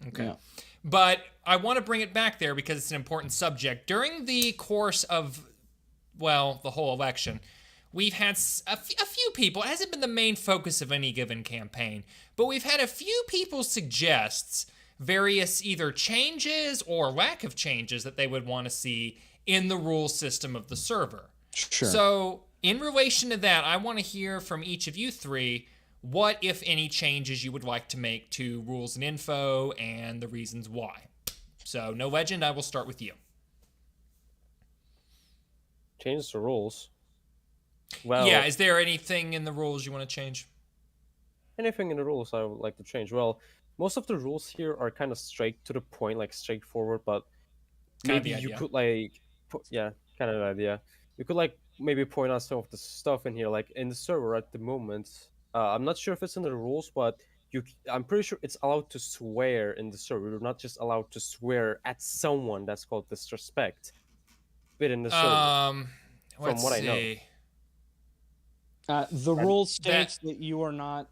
Okay. Yeah. But I want to bring it back there because it's an important subject. During the course of, well, the whole election, we've had a few people, it hasn't been the main focus of any given campaign, but we've had a few people suggest various either changes or lack of changes that they would want to see in the rule system of the server. Sure. So, in relation to that, I want to hear from each of you three what, if any, changes you would like to make to rules and info and the reasons why. So, No Legend, I will start with you. change the rules. Well, Yeah, is there anything in the rules you want to change? anything in the rules I would like to change. Well, most of the rules here are kind of straight to the point, like straightforward, but Kind of maybe the you idea. could like, yeah, kind of the idea. You could like maybe point out some of the stuff in here, like in the server at the moment. I'm not sure if it's in the rules, but I'm pretty sure it's allowed to swear in the server. You're not just allowed to swear at someone. That's called disrespect within the server. Let's what I know. see. The rule states that you are not.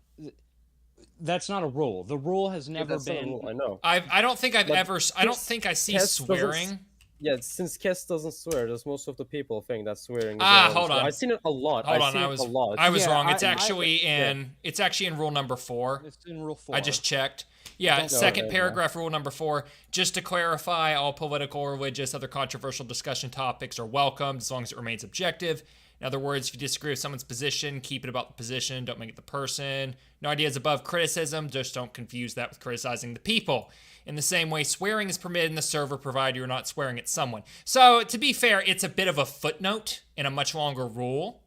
That's not a rule. The rule has Yeah, never that's not a been. rule, I know. I don't think I've But ever. I don't Kess- think I see Kess doesn't swearing. Yeah, since Kess doesn't swear, there's most of the people think that swearing. Is Ah, allowed. hold on. I've seen it a lot. Hold I've on, seen I it was a lot. I was Yeah, wrong. It's I- actually in it's actually in rule number 4. It's in rule 4. I just checked. Yeah, Don't- second okay, paragraph, rule number 4. Just to clarify, all political, religious, other controversial discussion topics are welcomed as long as it remains objective. In other words, if you disagree with someone's position, keep it about the position. Don't make it the person. No ideas above criticism. Just don't confuse that with criticizing the people. In the same way, swearing is permitted in the server, provided you're not swearing at someone. So, to be fair, it's a bit of a footnote in a much longer rule.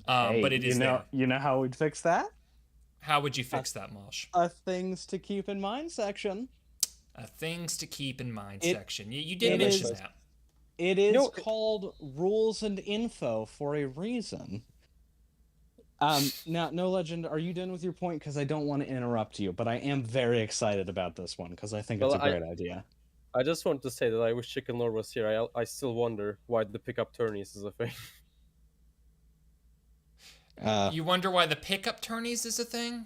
But it is there. You know how we'd fix that? How would you fix that, Mosh? A things to keep in mind section. A things to keep in mind It- section. You did it mention is- that. It is No, called rules and info for a reason. Now, No Legend, are you done with your point? Because I don't want to interrupt you, but I am very excited about this one because I think it's a Well, great idea. I just want to say that I wish Chicken Lord was here. I still wonder why the pickup tourneys is a thing. You wonder why the pickup tourneys is a thing?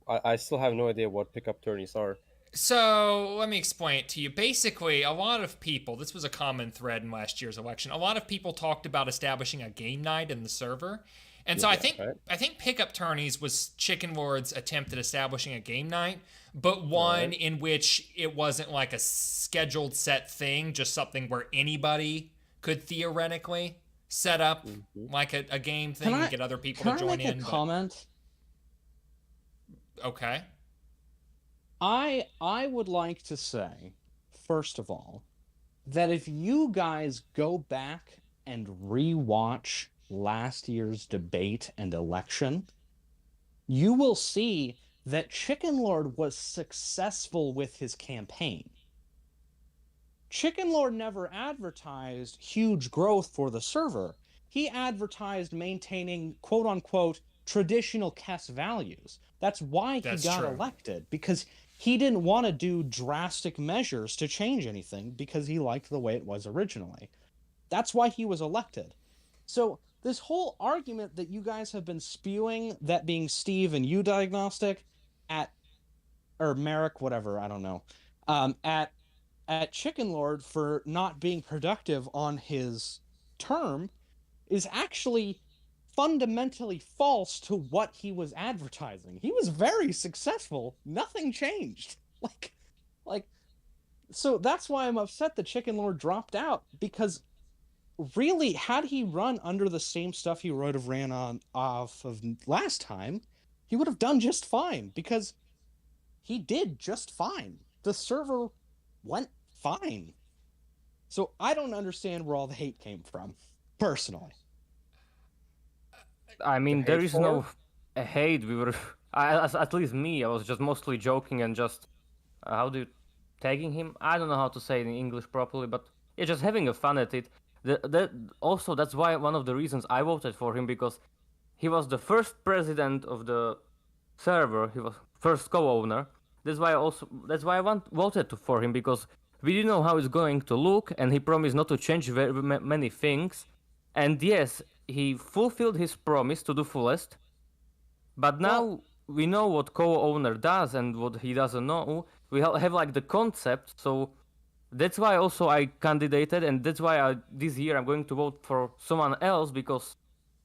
I still have no idea what pickup tourneys are. So let me explain it to you. Basically, a lot of people, this was a common thread in last year's election, a lot of people talked about establishing a game night in the server. And so I think pickup tourneys was Chicken Lord's attempt at establishing a game night, but one in which it wasn't like a scheduled set thing, just something where anybody could theoretically set up like a game thing and get other people to join in. Can I make a comment? Okay. I would like to say, first of all, that if you guys go back and rewatch last year's debate and election, you will see that Chicken Lord was successful with his campaign. Chicken Lord never advertised huge growth for the server. He advertised maintaining quote-unquote traditional KES values. That's why he got elected, because he didn't want to do drastic measures to change anything because he liked the way it was originally. That's why he was elected. So this whole argument that you guys have been spewing, that being Steve and you diagnostic, or Merrick, whatever, I don't know, at Chicken Lord for not being productive on his term is actually fundamentally false to what he was advertising. He was very successful. Nothing changed. So that's why I'm upset that Chicken Lord dropped out, because really, had he run under the same stuff he would have ran off of last time, he would have done just fine, because he did just fine. The server went fine. So I don't understand where all the hate came from, personally. I mean, The there hate is for? no hate. We were, at least me, I was just mostly joking and just, how do you, tagging him? I don't know how to say it in English properly, but yeah, just having a fun at it. Also, that's why one of the reasons I voted for him, because he was the first president of the server. He was first co-owner. That's why I voted for him, because we didn't know how it's going to look, and he promised not to change very many things. And yes, he fulfilled his promise to the fullest. But now we know what co-owner does and what he doesn't know. We have like the concept, so that's why also I candidated, and that's why this year I'm going to vote for someone else, because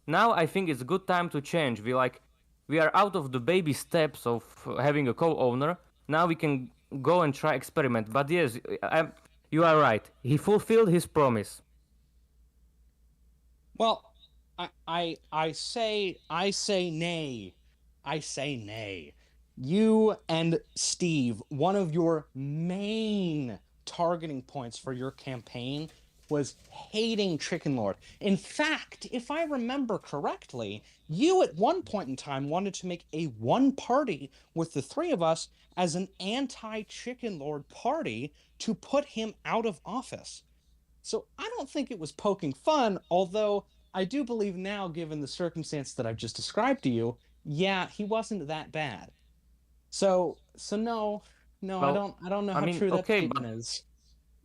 now I think it's a good time to change. We are out of the baby steps of having a co-owner. Now we can go and try experiment. But yes, you are right. He fulfilled his promise. Well, I say nay. I say nay. You and Steve, one of your main targeting points for your campaign was hating Chicken Lord. In fact, if I remember correctly, you at one point in time wanted to make a one party with the three of us as an anti-Chicken Lord party to put him out of office. So I don't think it was poking fun, although I do believe now, given the circumstance that I've just described to you, yeah, he wasn't that bad. So no, Well, I don't know I how mean, true that okay, statement is.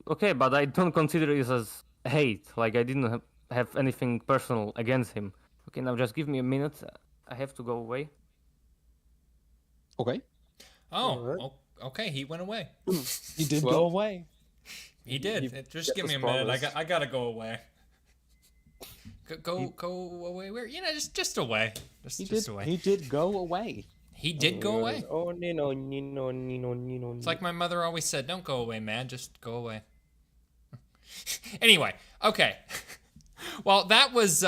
Okay, but I don't consider it as hate. Like, I didn't have anything personal against him. Okay, now just give me a minute. I have to go away. Okay. Okay, he went away. He did go away. He did. Just kept give me a his minute. promise. I gotta go away. Go away. Where? Just away. Just away. He did go away. He did go away. Oh, no. It's like my mother always said, "Don't go away, man. Just go away." Anyway, okay. Well, that was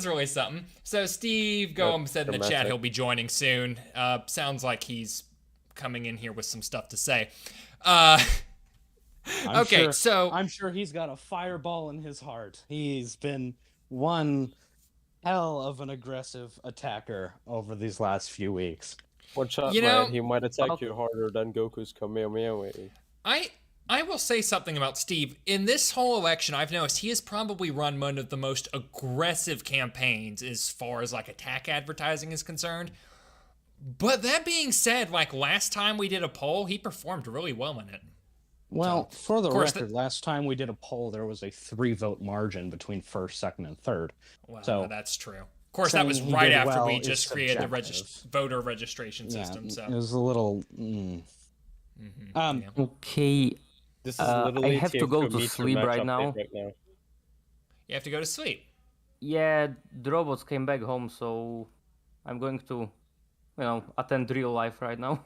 really something. So Steve Goem said in the chat dramatic. he'll be joining soon. Sounds like he's coming in here with some stuff to say. Okay, so I'm sure he's got a fireball in his heart. He's been one hell of an aggressive attacker over these last few weeks. Watch out, You know, man. He might attack you harder than Goku's Kamehameha. I will say something about Steve. In this whole election, I've noticed he has probably run one of the most aggressive campaigns as far as like attack advertising is concerned. But that being said, like last time we did a poll, he performed really well in it. Well, for the course, record, last time we did a poll, there was a 3-vote margin between first, second, and third. Well, So, that's true. Of course, that was saying he right did after well we is just created the subjective. voter registration system. Yeah, So it was a little. yeah. Okay, This is I literally have to go to sleep right now. You have to go to sleep. Yeah, the robots came back home, so I'm going to, attend real life right now.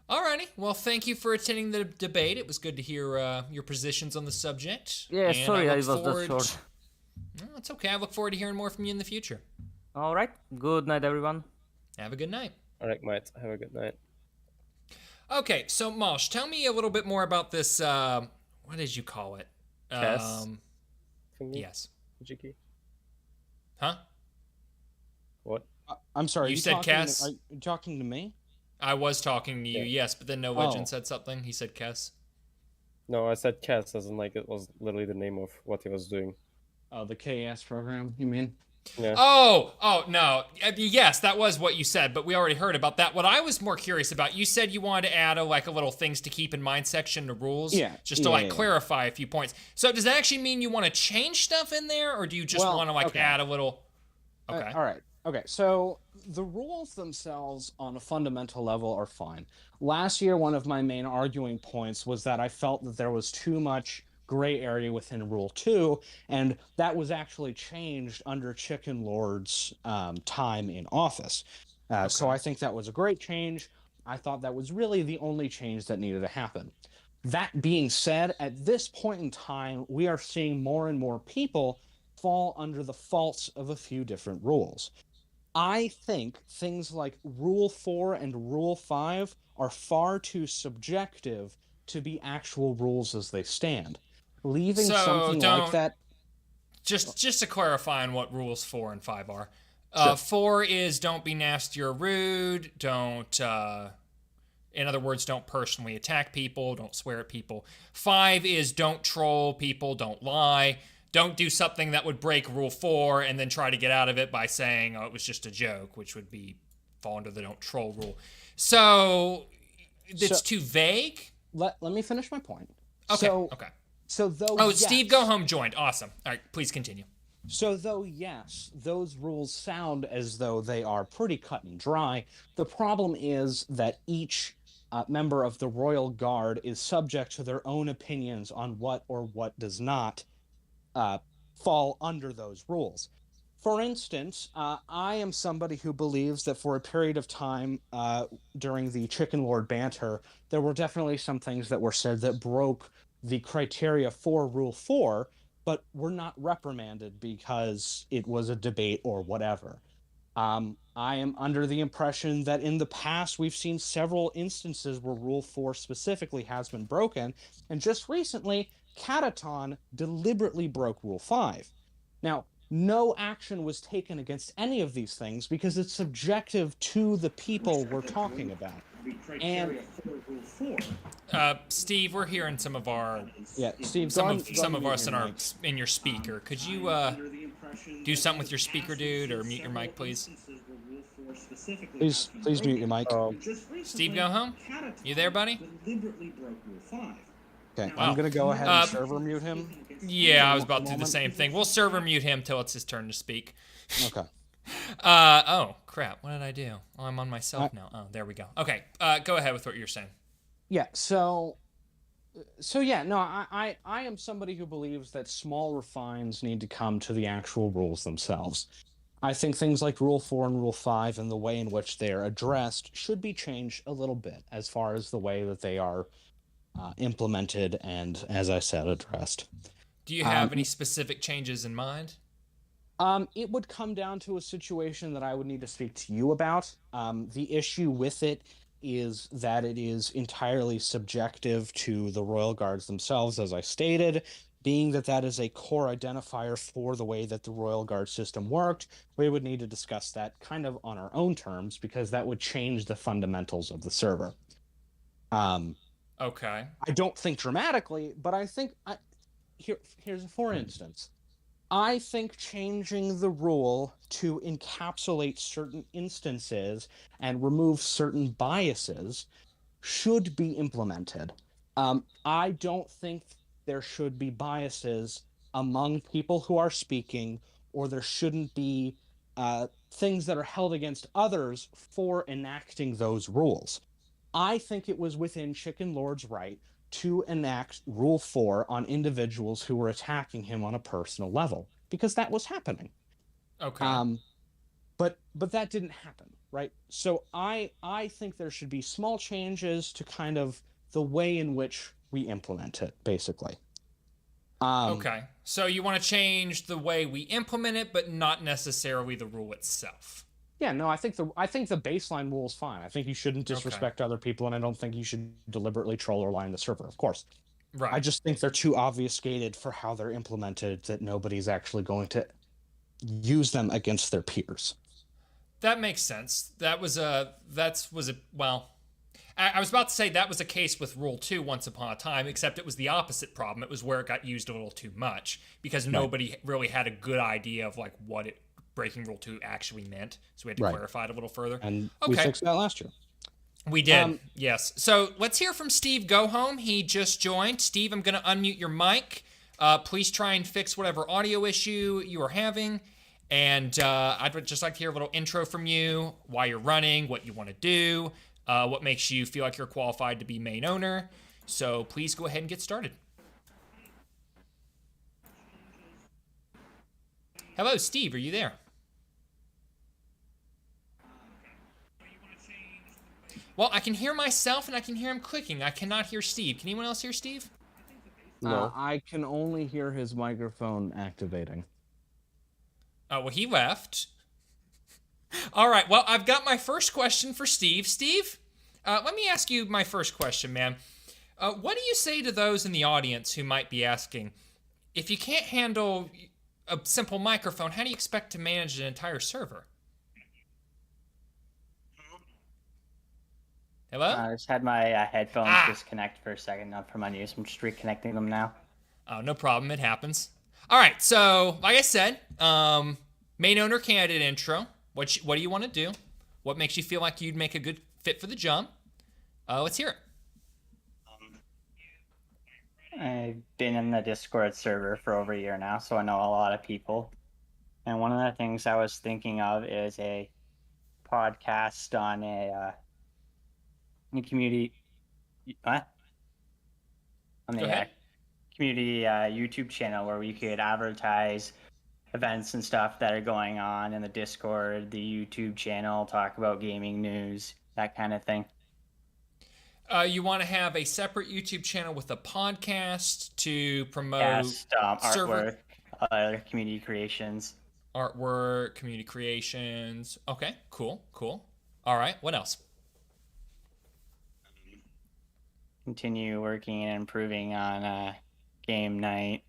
Alrighty. Well, thank you for attending the debate. It was good to hear your positions on the subject. Yeah, and sorry I look was that forward- short. No, it's okay. I look forward to hearing more from you in the future. All right, good night, everyone. Have a good night. Alright, mate. Have a good night. Okay, so Mosh, tell me a little bit more about this. What did you call it? Cass? Yes. Jiki? Huh? What? I'm sorry. You said talking Cass? Are you talking to me? I was talking to you, Yeah. yes, but then No Legend Oh. said something. He said Kess. No, I said Cass as in like it was literally the name of what he was doing. Oh, the KS program, you mean? Yeah. Oh, no. Yes, that was what you said, but we already heard about that. What I was more curious about, you said you wanted to add a little things to keep in mind section to rules. Yeah, Just to yeah. clarify a few points. So does that actually mean you want to change stuff in there, or do you just Well, want to okay. add a little? Okay. All right. Okay. So the rules themselves on a fundamental level are fine. Last year, one of my main arguing points was that I felt that there was too much gray area within Rule 2, and that was actually changed under Chicken Lord's time in office. So I think that was a great change. I thought that was really the only change that needed to happen. That being said, at this point in time, we are seeing more and more people fall under the faults of a few different rules. I think things like Rule 4 and Rule 5 are far too subjective to be actual rules as they stand. Leaving So something like that. Just to clarify on what rules 4 and 5 are. Sure. 4 is don't be nasty or rude. Don't, in other words, don't personally attack people. Don't swear at people. 5 is don't troll people. Don't lie. Don't do something that would break Rule 4 and then try to get out of it by saying, oh, it was just a joke, which would fall under the don't troll rule. So it's too vague? Let me finish my point. Okay, So, okay. So though Oh, yes, Steve Go Home joined. Awesome. All right, please continue. So though yes, those rules sound as though they are pretty cut and dry, the problem is that each member of the Royal Guard is subject to their own opinions on what or what does not fall under those rules. For instance, I am somebody who believes that for a period of time during the Chicken Lord banter, there were definitely some things that were said that broke the criteria for Rule 4, but were not reprimanded because it was a debate or whatever. I am under the impression that in the past we've seen several instances where Rule 4 specifically has been broken, and just recently, Cataton deliberately broke Rule 5. Now, no action was taken against any of these things because it's subjective to the people we're talking about. And Steve, we're hearing some of our Steve, some go of on some of mute us your mic. in your speaker. Could you do something with your speaker, dude, or mute your mic, please? Please mute your mic. Steve, Go Home. You there, buddy? Okay, Wow. I'm gonna go ahead and server mute him. Yeah, I was about to do the same thing. We'll server mute him till it's his turn to speak. Okay. Oh crap! What did I do? Oh, I'm on myself now. Oh, there we go. Okay, go ahead with what you're saying. Yeah. So yeah. No, I am somebody who believes that small refines need to come to the actual rules themselves. I think things like Rule 4 and Rule 5 and the way in which they're addressed should be changed a little bit as far as the way that they are implemented and, as I said, addressed. Do you have any specific changes in mind? It would come down to a situation that I would need to speak to you about. The issue with it is that it is entirely subjective to the Royal Guards themselves, as I stated, being that that is a core identifier for the way that the Royal Guard system worked, we would need to discuss that kind of on our own terms, because that would change the fundamentals of the server. Okay. I don't think dramatically, but I think here's a for instance. I think changing the rule to encapsulate certain instances and remove certain biases should be implemented. I don't think there should be biases among people who are speaking, or there shouldn't be things that are held against others for enacting those rules. I think it was within Chicken Lord's right to enact Rule 4 on individuals who were attacking him on a personal level, because that was happening. Okay. But that didn't happen, right? So I think there should be small changes to kind of the way in which we implement it, basically. Okay. So you want to change the way we implement it, but not necessarily the rule itself. Yeah, no, I think the baseline rule is fine. I think you shouldn't disrespect other people, and I don't think you should deliberately troll or line the server, of course. Right. I just think they're too obfuscated for how they're implemented, that nobody's actually going to use them against their peers. That makes sense. That was a well, I was about to say that was a case with Rule 2 once upon a time, except it was the opposite problem. It was where it got used a little too much, because nobody really had a good idea of like what breaking Rule 2 actually meant. So we had to clarify it a little further. And we fixed that last year. We did, yes. So let's hear from Steve Go Home. He just joined. Steve, I'm going to unmute your mic. Please try and fix whatever audio issue you are having. And I'd just like to hear a little intro from you, why you're running, what you want to do, what makes you feel like you're qualified to be main owner. So please go ahead and get started. Hello, Steve. Are you there? Well, I can hear myself and I can hear him clicking. I cannot hear Steve. Can anyone else hear Steve? No. I can only hear his microphone activating. Oh, well, he left. All right. Well, I've got my first question for Steve. Steve, let me ask you my first question, man. What do you say to those in the audience who might be asking, if you can't handle a simple microphone, how do you expect to manage an entire server? Hello? I just had my headphones disconnect for a second, not from unused. I'm just reconnecting them now. Oh, no problem. It happens. All right. So, like I said, main owner candidate intro. What do you want to do? What makes you feel like you'd make a good fit for the job? Let's hear it. I've been in the Discord server for over a year now, so I know a lot of people. And one of the things I was thinking of is a podcast on a community. What? On the community YouTube channel where we could advertise events and stuff that are going on in the Discord, the YouTube channel, talk about gaming news, that kind of thing. You want to have a separate YouTube channel with a podcast to promote artwork, other community creations. Artwork, community creations. Okay, cool. All right, what else? Continue working and improving on game night.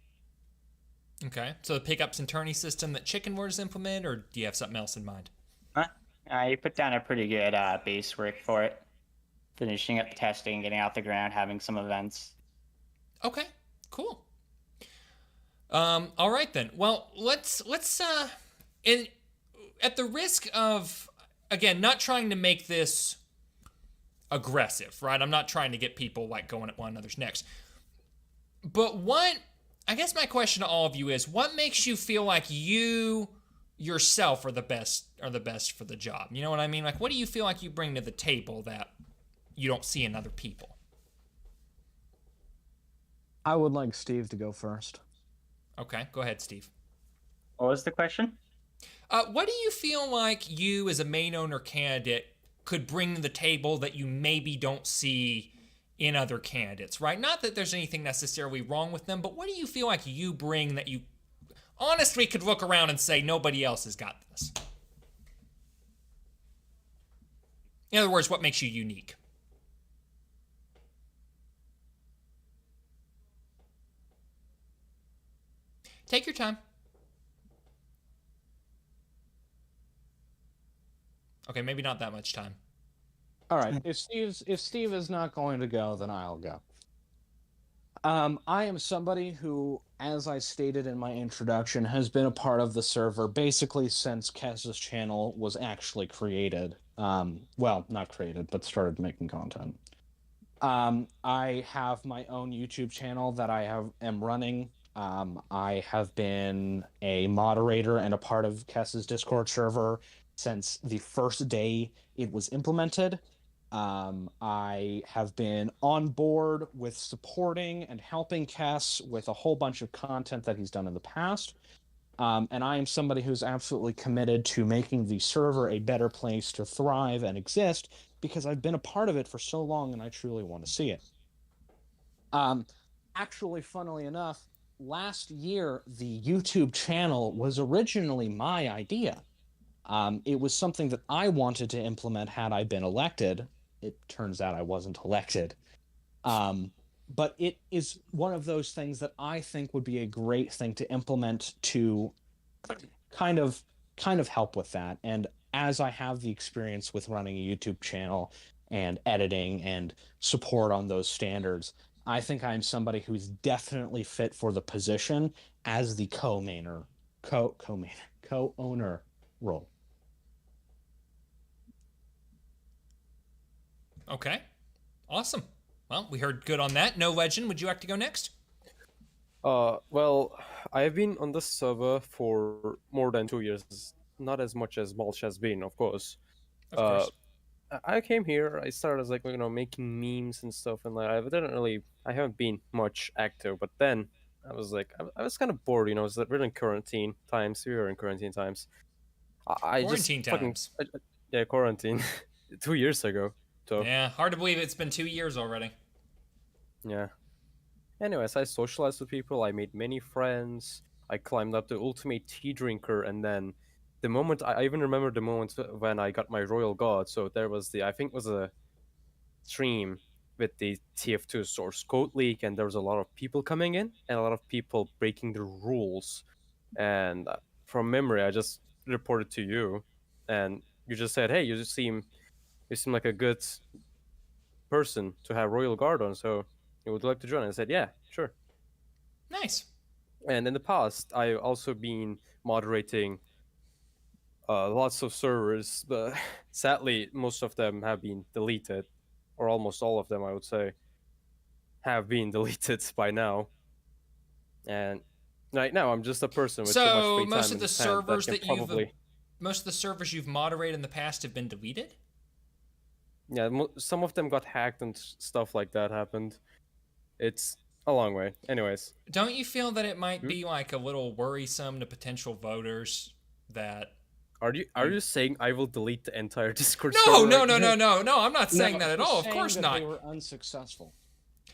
Okay, so the pickups and tourney system that Chicken Wars implement, or do you have something else in mind? You put down a pretty good base work for it. Finishing up testing, getting out the ground, having some events. Okay, cool. All right then. Well, let's at the risk of, again, not trying to make this aggressive, right? I'm not trying to get people like going at one another's necks. But I guess my question to all of you is, what makes you feel like you yourself are the best for the job? You know what I mean? Like, what do you feel like you bring to the table that you don't see in other people? I would like Steve to go first. Okay, go ahead, Steve. What was the question? What do you feel like you as a main owner candidate could bring to the table that you maybe don't see in other candidates, right? Not that there's anything necessarily wrong with them, but what do you feel like you bring that you honestly could look around and say nobody else has got this? In other words, what makes you unique? Take your time. Okay, maybe not that much time. All right. If Steve is not going to go, then I'll go. I am somebody who, as I stated in my introduction, has been a part of the server basically since Kessa's channel was actually created. Well, not created, but started making content. I have my own YouTube channel that am running. I have been a moderator and a part of Kessa's Discord server since the first day it was implemented. I have been on board with supporting and helping Kess with a whole bunch of content that he's done in the past. And I am somebody who's absolutely committed to making the server a better place to thrive and exist because I've been a part of it for so long and I truly want to see it. Actually, funnily enough, last year, the YouTube channel was originally my idea. It was something that I wanted to implement had I been elected. It turns out I wasn't elected. But it is one of those things that I think would be a great thing to implement to kind of help with that. And as I have the experience with running a YouTube channel and editing and support on those standards, I think I'm somebody who's definitely fit for the position as the co-owner role. Okay. Awesome. Well, we heard good on that. No Legend, would you like to go next? Well, I've been on this server for more than 2 years. Not as much as Mulch has been, of course. Of course. I came here. I started as making memes and stuff, and I haven't been much active. But then I was I was kind of bored. We're in quarantine times. We were in quarantine times. I just Quarantine fucking times. yeah, quarantine. 2 years ago. So Yeah, hard to believe it's been 2 years already. yeah. Anyways, I socialized with people. I made many friends. I climbed up the ultimate tea drinker, and then the moment I even remember the moment when I got my royal guard. So there was I think it was a stream with the TF2 source code leak, and there was a lot of people coming in and a lot of people breaking the rules. And from memory, I just reported to you, and you just said, "Hey, you seem like a good person to have royal guard on. So you would like to join?" I said, "Yeah, sure." Nice. And in the past, I've also been moderating lots of servers, but sadly, most of them have been deleted, or almost all of them, I would say, have been deleted by now. And right now, I'm just a person with too much So free most time of in the his hand that servers can that probably. most of the servers you've moderated in the past have been deleted? Yeah, some of them got hacked and stuff like that happened. It's a long way. Anyways. Don't you feel that it might Hmm? be like a little worrisome to potential voters that Are you saying I will delete the entire Discord No, server no, right no, now? no, no, no, I'm not saying that at he's all. Of saying course that not. They were unsuccessful.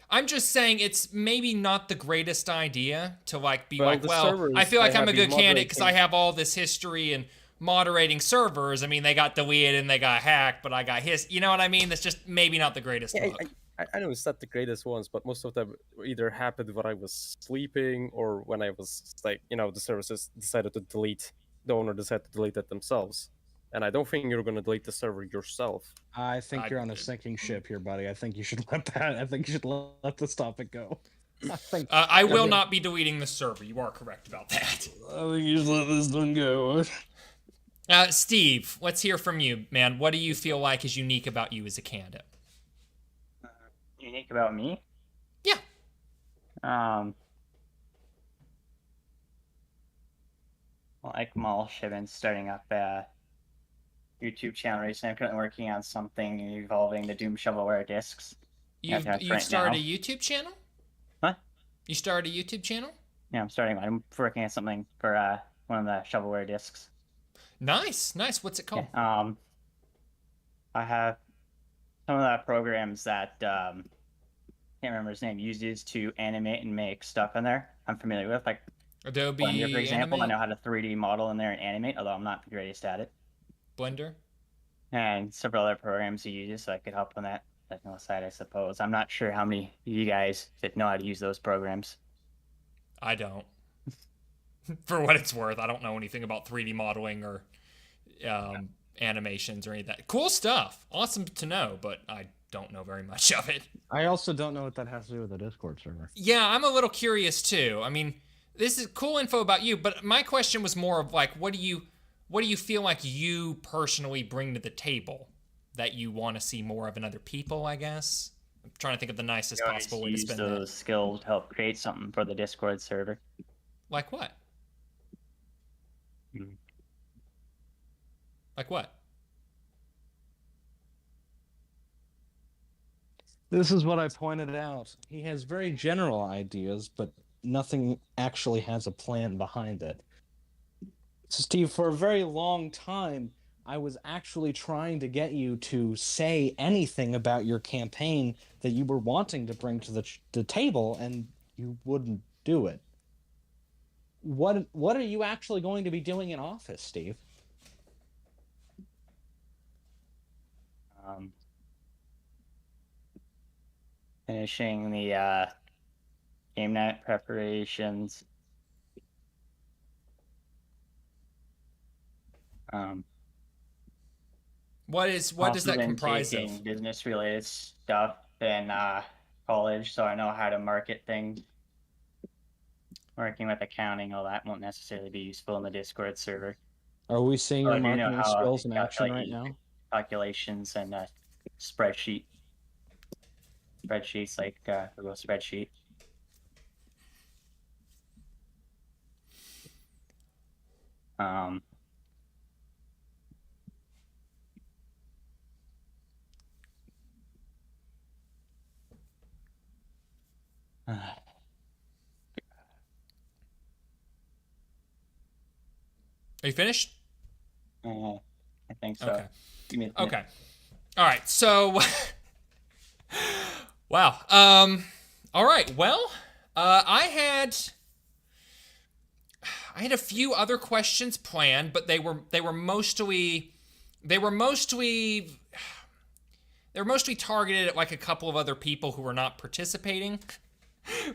I'm just saying it's maybe not the greatest idea to be Well, like, the well, servers I feel like I I'm a have good been candidate because I moderating- have all this history and moderating servers. I mean, they got deleted and they got hacked, but I got his. You know what I mean? That's just maybe not the greatest Yeah, look. I know it's not the greatest ones, but most of them either happened when I was sleeping or when I was the services decided to delete. The owner decided to delete it themselves, and I don't think you're gonna delete the server yourself. I think you're on a sinking ship here, buddy. I think you should let this topic go. I will not be deleting the server. You are correct about that. I think you should let this one go. Steve, let's hear from you, man. What do you feel like is unique about you as a candidate? Unique about me? Yeah. Like Mulch, I've been starting up a YouTube channel recently. I'm currently working on something involving the Doom Shovelware discs. You've started a YouTube channel? Huh? You started a YouTube channel? Yeah, I'm working on something for one of the shovelware discs. Nice. What's it called? Yeah, I have some of the programs that can't remember his name uses to animate and make stuff in there. I'm familiar with, like Adobe Blender, for example. Animate? I know how to 3D model in there and animate, although I'm not the greatest at it. Blender? And several other programs he uses, so I could help on that technical side, I suppose. I'm not sure how many of you guys that know how to use those programs. I don't. For what it's worth, I don't know anything about 3D modeling or animations or any of that. Cool stuff. Awesome to know, but I don't know very much of it. I also don't know what that has to do with the Discord server. Yeah, I'm a little curious too. I mean, this is cool info about you, but my question was more of like, what do you feel like you personally bring to the table that you want to see more of in other people, I guess? I'm trying to think of the nicest You always possible way to use spend those that. skills to help create something for the Discord server. Like what? Hmm. Like what? This is what I pointed out. He has very general ideas, but nothing actually has a plan behind it. So, Steve, for a very long time, I was actually trying to get you to say anything about your campaign that you were wanting to bring to the table, and you wouldn't do it. What are you actually going to be doing in office, Steve? Finishing the game night preparations. What does that comprise taking of? business related stuff in college, so I know how to market things. Working with accounting, all that won't necessarily be useful in the Discord server. Are we seeing Oh, your I do know marketing how skills to in action right calculate now? calculations and spreadsheets like Google spreadsheet. Are you finished? I think so. Okay. Give me a minute. Okay. All right. So, wow. All right. Well, I had a few other questions planned, but they were mostly targeted at like a couple of other people who were not participating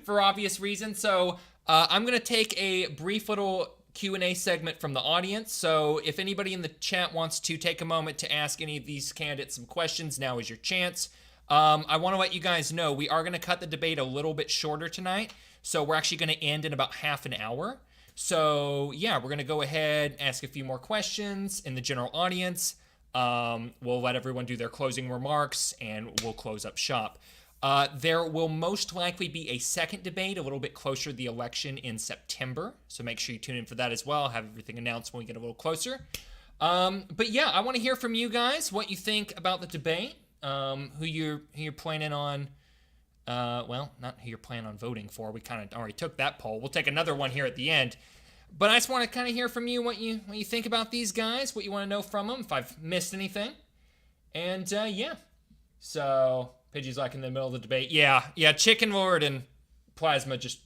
for obvious reasons. So I'm gonna take a brief little Q&A segment from the audience. So if anybody in the chat wants to take a moment to ask any of these candidates some questions, now is your chance. I want to let you guys know we are going to cut the debate a little bit shorter tonight. So we're actually going to end in about half an hour. So yeah, we're going to go ahead, ask a few more questions in the general audience. We'll let everyone do their closing remarks and we'll close up shop. There will most likely be a second debate a little bit closer to the election in September. So make sure you tune in for that as well. I'll have everything announced when we get a little closer. But yeah, I want to hear from you guys what you think about the debate. Who you're planning on, well, not who you're planning on voting for. We kind of already took that poll. We'll take another one here at the end. But I just want to kind of hear from you what you think about these guys, what you want to know from them, if I've missed anything. And yeah. So Pidgey's like in the middle of the debate. Yeah, Chicken Lord and Plasma just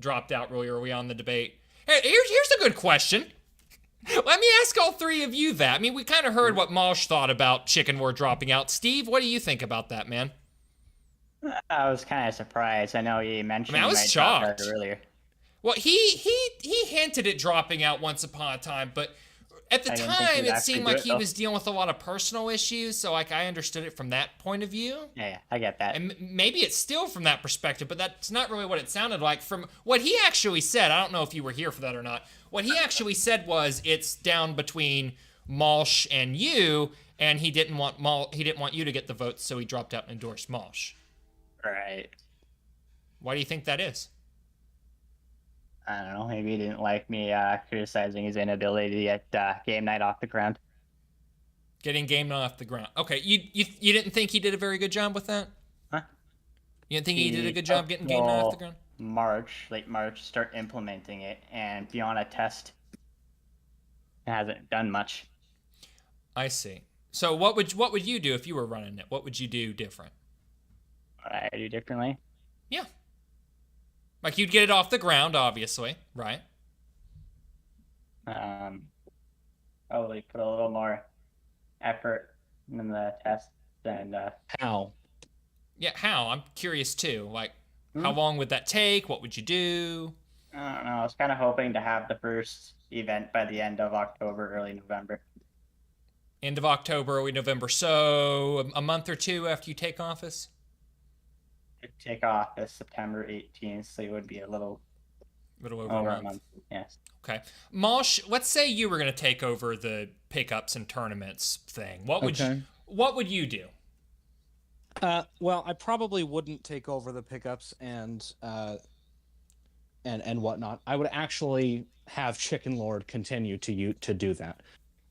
dropped out really early on the debate. Hey, here's a good question. Let me ask all three of you that. I mean, we kind of heard what Mosh thought about Chicken Lord dropping out. Steve, what do you think about that, man? I was kind of surprised. I know you mentioned I was he might drop out shocked. earlier. Well, he hinted at dropping out once upon a time, but at the I didn't think time he'd it actually seemed do like it, he though. was dealing with a lot of personal issues, so like I understood it from that point of view. Yeah, I get that. And maybe it's still from that perspective, but that's not really what it sounded like. From what he actually said, I don't know if you were here for that or not. What he actually said was it's down between Malsh and you, and he didn't want you to get the votes, so he dropped out and endorsed Malsh. Right. Why do you think that is? I don't know. Maybe he didn't like me criticizing his inability to get game night off the ground. Getting game off the ground. Okay, you didn't think he did a very good job with that? Huh? You didn't think he did a good job getting game off the ground? Late March, start implementing it, and beyond a test, it hasn't done much. I see. So what would you do if you were running it? What would you do different? What I do differently? Yeah. Like you'd get it off the ground, obviously, right? Probably put a little more effort in the test and How? Yeah, how? I'm curious too. Like, how long would that take? What would you do? I don't know. I was kind of hoping to have the first event by the end of October, early November. End of October, early November. So a month or two after you take office? Take off is September 18th, so it would be a little over over a a month. month. Yes. Okay. Mosh, let's say you were going to take over the pickups and tournaments thing. What would you do? Well, I probably wouldn't take over the pickups and whatnot. I would actually have Chicken Lord continue to do that.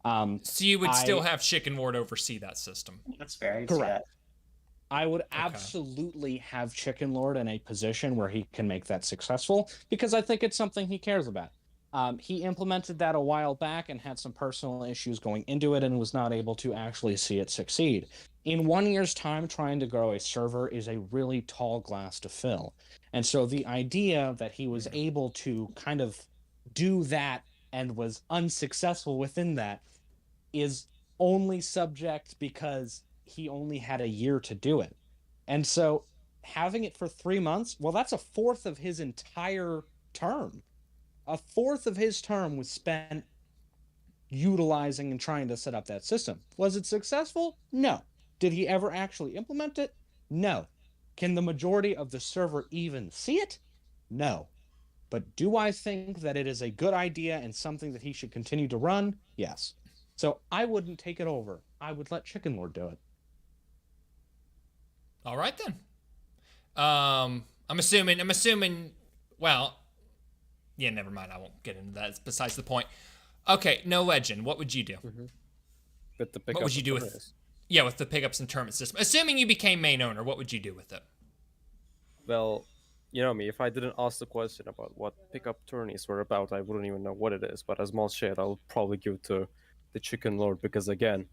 So you would still have Chicken Lord oversee that system. That's fair. Correct. I would absolutely have Chicken Lord in a position where he can make that successful, because I think it's something he cares about. He implemented that a while back and had some personal issues going into it and was not able to actually see it succeed. In 1 year's time, trying to grow a server is a really tall glass to fill. And so the idea that he was able to kind of do that and was unsuccessful within that is only subject because he only had a year to do it. And so having it for 3 months, well, that's a fourth of his entire term. A fourth of his term was spent utilizing and trying to set up that system. Was it successful? No. Did he ever actually implement it? No. Can the majority of the server even see it? No. But do I think that it is a good idea and something that he should continue to run? Yes. So I wouldn't take it over. I would let Chicken Lord do it. All right then. I'm assuming. Well, yeah, never mind. I won't get into that. It's besides the point. Okay, No Legend. What would you do? With the pickups, what would you do with? With the pickups and tournament system. Assuming you became main owner, what would you do with it? Well, you know me. If I didn't ask the question about what pickup tourneys were about, I wouldn't even know what it is. But as Mal said, I'll probably give to the Chicken Lord, because again,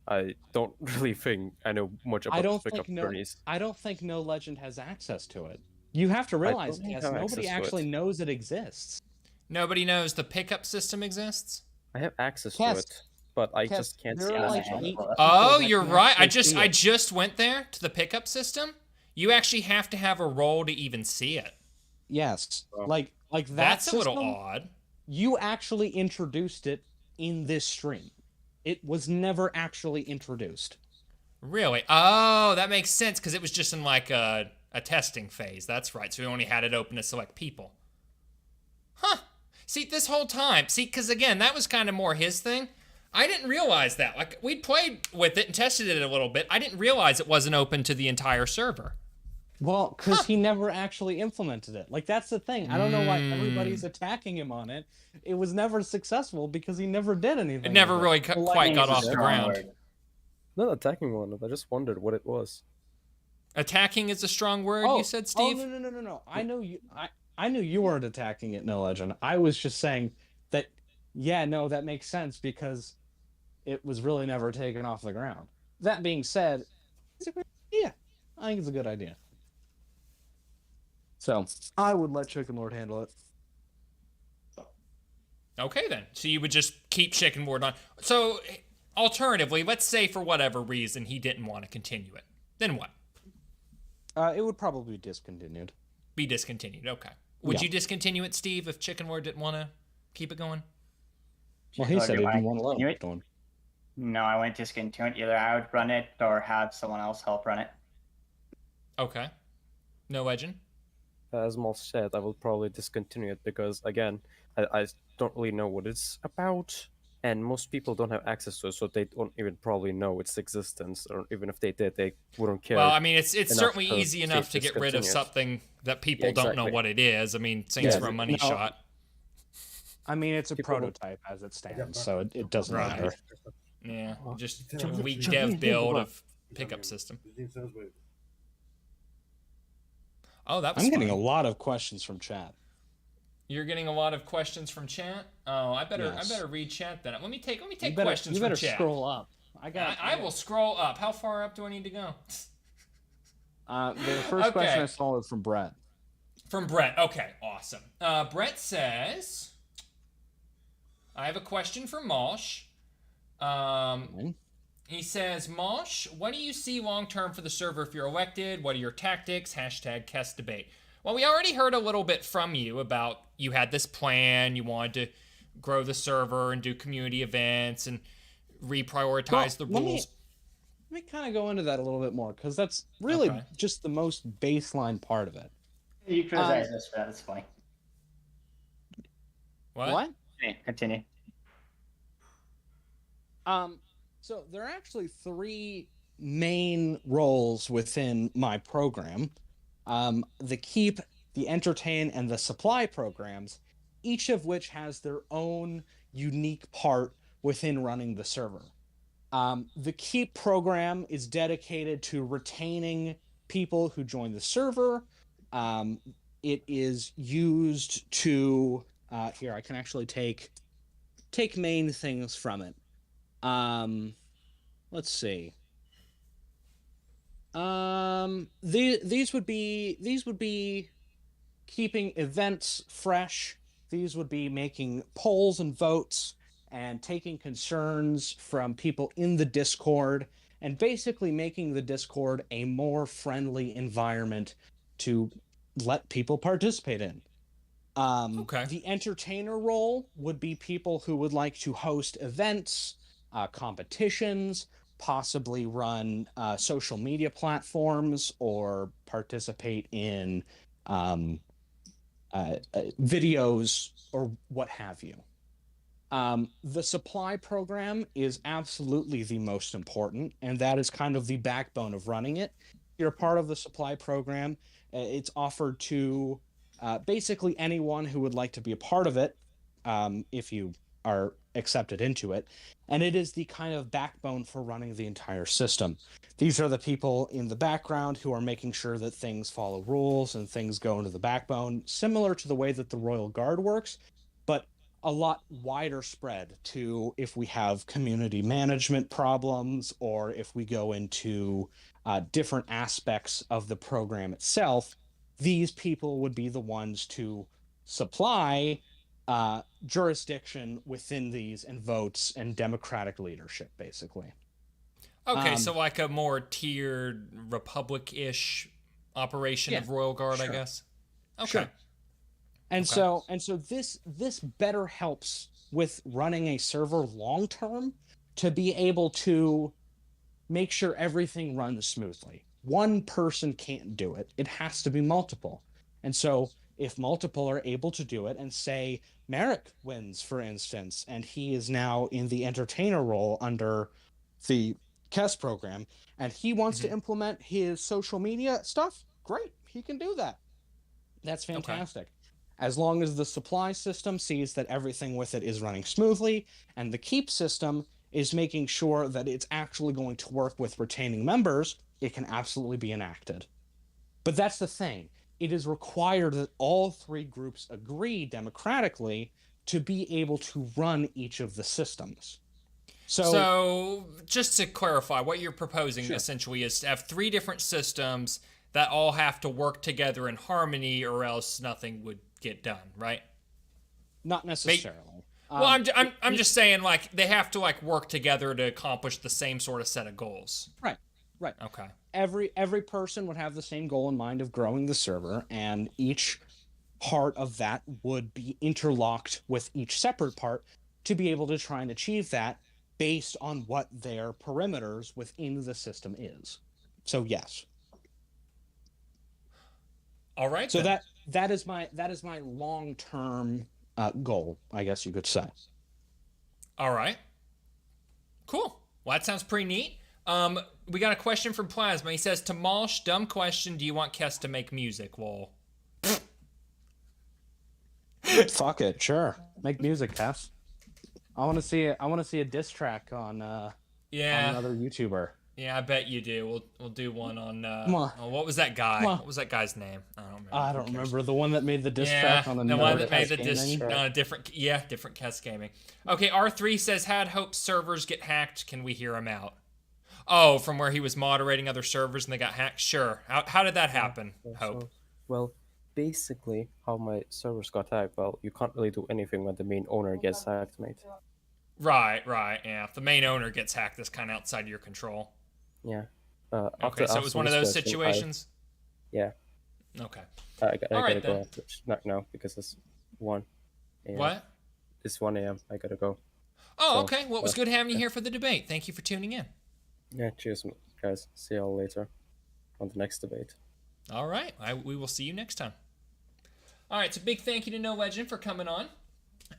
I don't really think I know much about pickup tourneys. I don't think No Legend has access to it. You have to realize, nobody actually knows it exists. Nobody knows the pickup system exists? I have access to it, but I just can't see it. Oh, you're right. I just went there to the pickup system. You actually have to have a role to even see it. Yes. Like that That's system, a little odd. You actually introduced it in this stream. It was never actually introduced. Really? Oh, that makes sense, because it was just in like a testing phase. That's right. So we only had it open to select people. Huh. See, this whole time, because again, that was kind of more his thing. I didn't realize that. Like, we'd played with it and tested it a little bit. I didn't realize it wasn't open to the entire server. Well, because he never actually implemented it. Like, that's the thing. I don't know why everybody's attacking him on it. It was never successful because he never did anything. It never really quite got off the ground. Not attacking one. I just wondered what it was. Attacking is a strong word, you said, Steve? Oh, no. I know you. I knew you weren't attacking it, No Legend. I was just saying that, that makes sense because it was really never taken off the ground. That being said, it's a great idea. I think it's a good idea. So I would let Chicken Lord handle it. Okay, then. So you would just keep Chicken Lord on. So, alternatively, let's say for whatever reason he didn't want to continue it. Then what? It would probably be discontinued. Be discontinued, okay. Would you discontinue it, Steve, if Chicken Lord didn't want to keep it going? Well, he said he didn't want to let it going. No, I wouldn't discontinue it. Either I would run it or have someone else help run it. Okay. No Legend? As Mal said, I will probably discontinue it because, again, I don't really know what it's about, and most people don't have access to it, so they don't even probably know its existence, or even if they did, they wouldn't care. Well, I mean, it's certainly easy enough to get rid of something that people don't know what it is. I mean, thanks for a money shot. I mean, it's a prototype as it stands, so it doesn't matter. Yeah, just a weak dev build of pickup system. Oh, that was I'm getting a lot of questions from chat. You're getting a lot of questions from chat. Oh, I better read chat then. Let me take questions from chat. You better scroll up. I will scroll up. How far up do I need to go? The first question I saw was from Brett. From Brett. Okay, awesome. Brett says, I have a question for Mosh. He says, Mosh, what do you see long-term for the server if you're elected? What are your tactics? #Kest debate. Well, we already heard a little bit from you about you had this plan, you wanted to grow the server and do community events and reprioritize the Let rules. me kind of go into that a little bit more, because that's really Okay. just the most baseline part of it. You criticize us for that. That's funny. What? Okay, continue. So there are actually 3 main roles within my program. The keep, the entertain, and the supply programs, each of which has their own unique part within running the server. The keep program is dedicated to retaining people who join the server. It is used to here, I can actually take main things from it. Let's see. These would be keeping events fresh. These would be making polls and votes and taking concerns from people in the Discord, and basically making the Discord a more friendly environment to let people participate in. Okay. The entertainer role would be people who would like to host events, competitions, possibly run social media platforms, or participate in videos or what have you. The supply program is absolutely the most important, and that is kind of the backbone of running it. You're part of the supply program. It's offered to basically anyone who would like to be a part of it, if you are accepted into it. And it is the kind of backbone for running the entire system. These are the people in the background who are making sure that things follow rules and things go into the backbone, similar to the way that the Royal Guard works, but a lot wider spread to if we have community management problems, or if we go into different aspects of the program itself. These people would be the ones to supply jurisdiction within these, and votes and democratic leadership, basically. Okay, so like a more tiered republic-ish operation Yeah, of Royal Guard, I sure. guess. Okay. Sure. And Okay. so this better helps with running a server long term, to be able to make sure everything runs smoothly. One person can't do it. It has to be multiple. And so if multiple are able to do it, and say Merrick wins, for instance, and he is now in the entertainer role under the KES program, and he wants to implement his social media stuff, great, he can do that. That's fantastic. As long as the supply system sees that everything with it is running smoothly, and the keep system is making sure that it's actually going to work with retaining members, it can absolutely be enacted. But that's the thing. It is required that all 3 groups agree democratically to be able to run each of the systems. So just to clarify, what you're proposing Sure. essentially is to have 3 different systems that all have to work together in harmony, or else nothing would get done, right? Not necessarily. Well, I'm just saying, like, they have to like work together to accomplish the same sort of set of goals. Right. Okay. Every person would have the same goal in mind of growing the server, and each part of that would be interlocked with each separate part to be able to try and achieve that based on what their perimeters within the system is. So yes. All right. So then. that is my long-term goal, I guess you could say. All right. Cool. Well, that sounds pretty neat. We got a question from Plasma. He says, Tamalsh, dumb question. Do you want Kes to make music? Well, Fuck it, sure. Make music, Cass. I want to see a diss track on another YouTuber. Yeah, I bet you do. We'll do one on. Come on. Oh, what was that guy? Come on. What was that guy's name? I don't remember. I Who don't cares? remember, the one that made the diss Yeah, track on the one that made Kes the diss Gaming? on a different Kes Gaming. Okay, R3 says, had Hope servers get hacked. Can we hear him out? Oh, from where he was moderating other servers and they got hacked? Sure. How did that happen, Hope? So, well, basically, how my servers got hacked, well, you can't really do anything when the main owner gets hacked, mate. Right, yeah. If the main owner gets hacked, that's kind of outside your control. Yeah. Okay, so it was one of those situations? Yeah. Okay. I All gotta right, go then. after. Not now because it's 1 a.m. What? It's 1 a.m. I gotta go. Oh, So, okay. Well, it was good having you yeah. here for the debate. Thank you for tuning in. Yeah, cheers, guys. See y'all later on the next debate. All right. We will see you next time. All right. So big thank you to No Legend for coming on.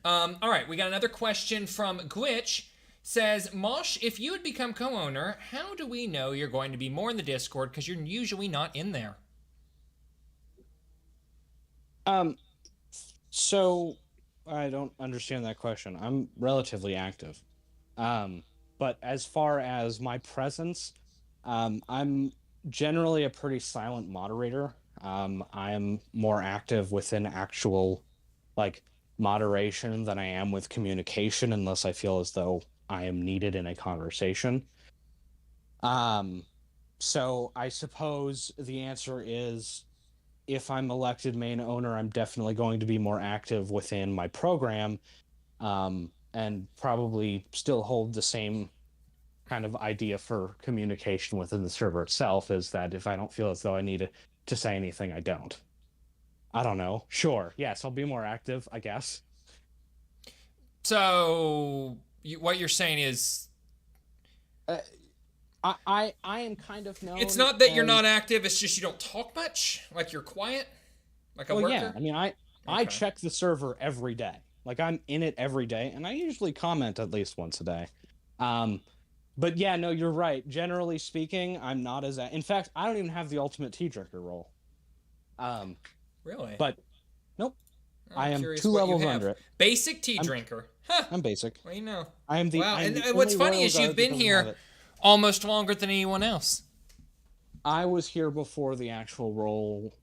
All right. We got another question from Glitch. Says, Mosh, if you had become co-owner, how do we know you're going to be more in the Discord because you're usually not in there? So I don't understand that question. I'm relatively active. But as far as my presence, I'm generally a pretty silent moderator. I am more active within actual like moderation than I am with communication, unless I feel as though I am needed in a conversation. So I suppose the answer is, if I'm elected main owner, I'm definitely going to be more active within my program, and probably still hold the same kind of idea for communication within the server itself, is that if I don't feel as though I need to say anything, I don't. I don't know. Sure. Yes, I'll be more active, I guess. So what you're saying is I am kind of known. it's not that you're as- not active, it's just you don't talk much, like you're quiet, like a Well, worker? yeah. I mean, I Okay. check the server every day. Like, I'm in it every day, and I usually comment at least once a day. But yeah, no, you're right. Generally speaking, I'm not as... In fact, I don't even have the ultimate tea drinker role. Really? But nope. I'm I am curious 2 what you levels have. under it. Basic tea drinker. Huh. I'm basic. Well, you know. I am the... Wow, I'm and the what's only funny royal is you've guard that been doesn't have here it. almost longer than anyone else. I was here before the actual role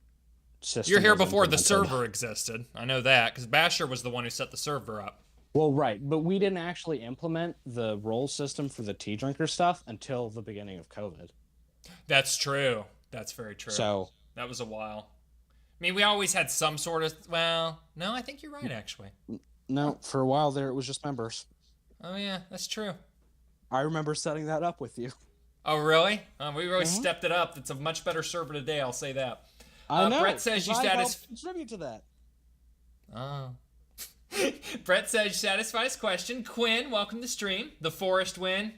system. You're here was before the implemented. server existed. I know that, because Basher was the one who set the server up. Well, right, but we didn't actually implement the role system for the tea drinker stuff until the beginning of COVID. That's true. That's very true. So that was a while. I mean, we always had some sort of... Well, no, I think you're right, actually. no, for a while there, it was just members. Oh, yeah, that's true. I remember setting that up with you. Oh, really? We really stepped it up. It's a much better server today, I'll say that. I know. Brett says you contribute to that. Oh. Brett says you satisfied his question. Quinn, welcome to stream. The Forest win.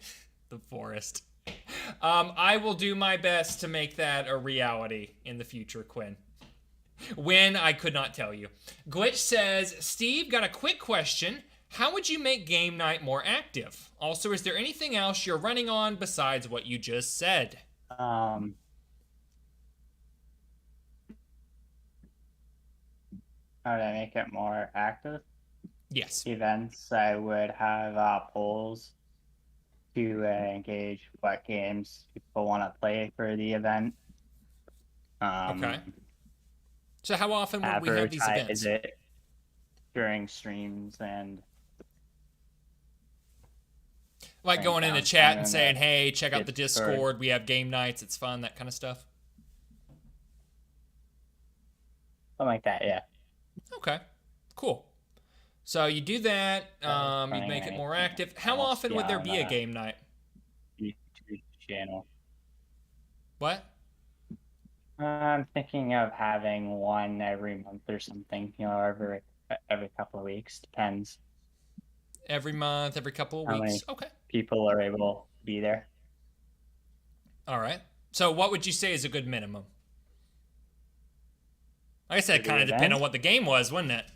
The Forest. I will do my best to make that a reality in the future, Quinn. When, I could not tell you. Glitch says, Steve, got a quick question. How would you make game night more active? Also, is there anything else you're running on besides what you just said? How would I make it more active? Yes. Events, I would have polls to engage what games people want to play for the event. Okay. So how often would we have these events? Advertise it during streams and Like going in the down chat time and in saying, the hey, check out the Discord. Discord. We have game nights. It's fun, that kind of stuff. something like that. Yeah. Okay. Cool. So you do that. You'd running make it more anything active. How else often would there be a beyond game night? YouTube channel. What? I'm thinking of having one every month or something. Every couple of weeks. Depends Every month, every couple of How weeks. many? Okay. people are able to be there. All right. So what would you say is a good minimum? Like I said, For the kind of depend event? on what the game was, wouldn't it?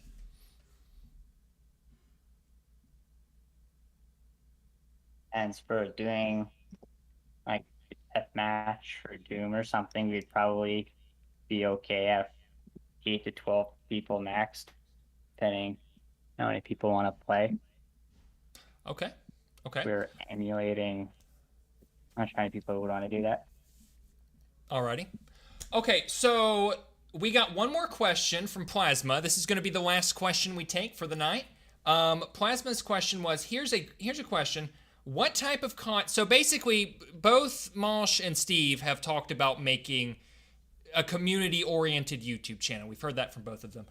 And for doing like a death match or Doom or something, we'd probably be okay at 8 to 12 people max, depending how many people want to play. Okay. Okay. We're emulating how many people would want to do that. Alrighty. Okay, so we got one more question from Plasma. This is going to be the last question we take for the night. Plasma's question was, here's a question. What type of so basically, both Mosh and Steve have talked about making a community-oriented YouTube channel. We've heard that from both of them.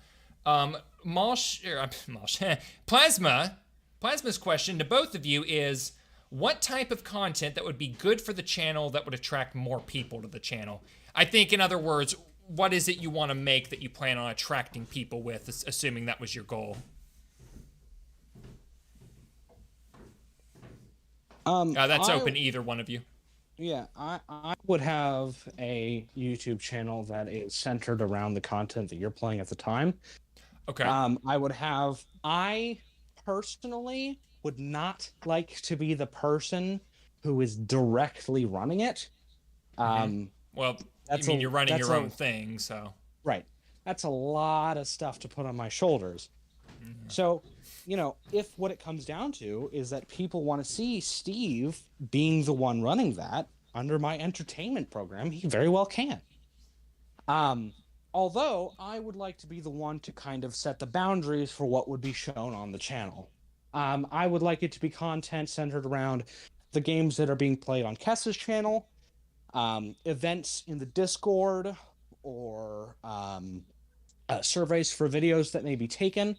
Plasma's question to both of you is, what type of content that would be good for the channel that would attract more people to the channel? I think, in other words, what is it you want to make that you plan on attracting people with, assuming that was your goal? That's open to either one of you. Yeah, I would have a YouTube channel that is centered around the content that you're playing at the time. Okay. I personally would not like to be the person who is directly running it. Well, you're running your own thing, so. Right. That's a lot of stuff to put on my shoulders. So, if what it comes down to is that people want to see Steve being the one running that under my entertainment program, he very well can. Although I would like to be the one to kind of set the boundaries for what would be shown on the channel. I would like it to be content centered around the games that are being played on Kessa's channel, events in the Discord, or surveys for videos that may be taken.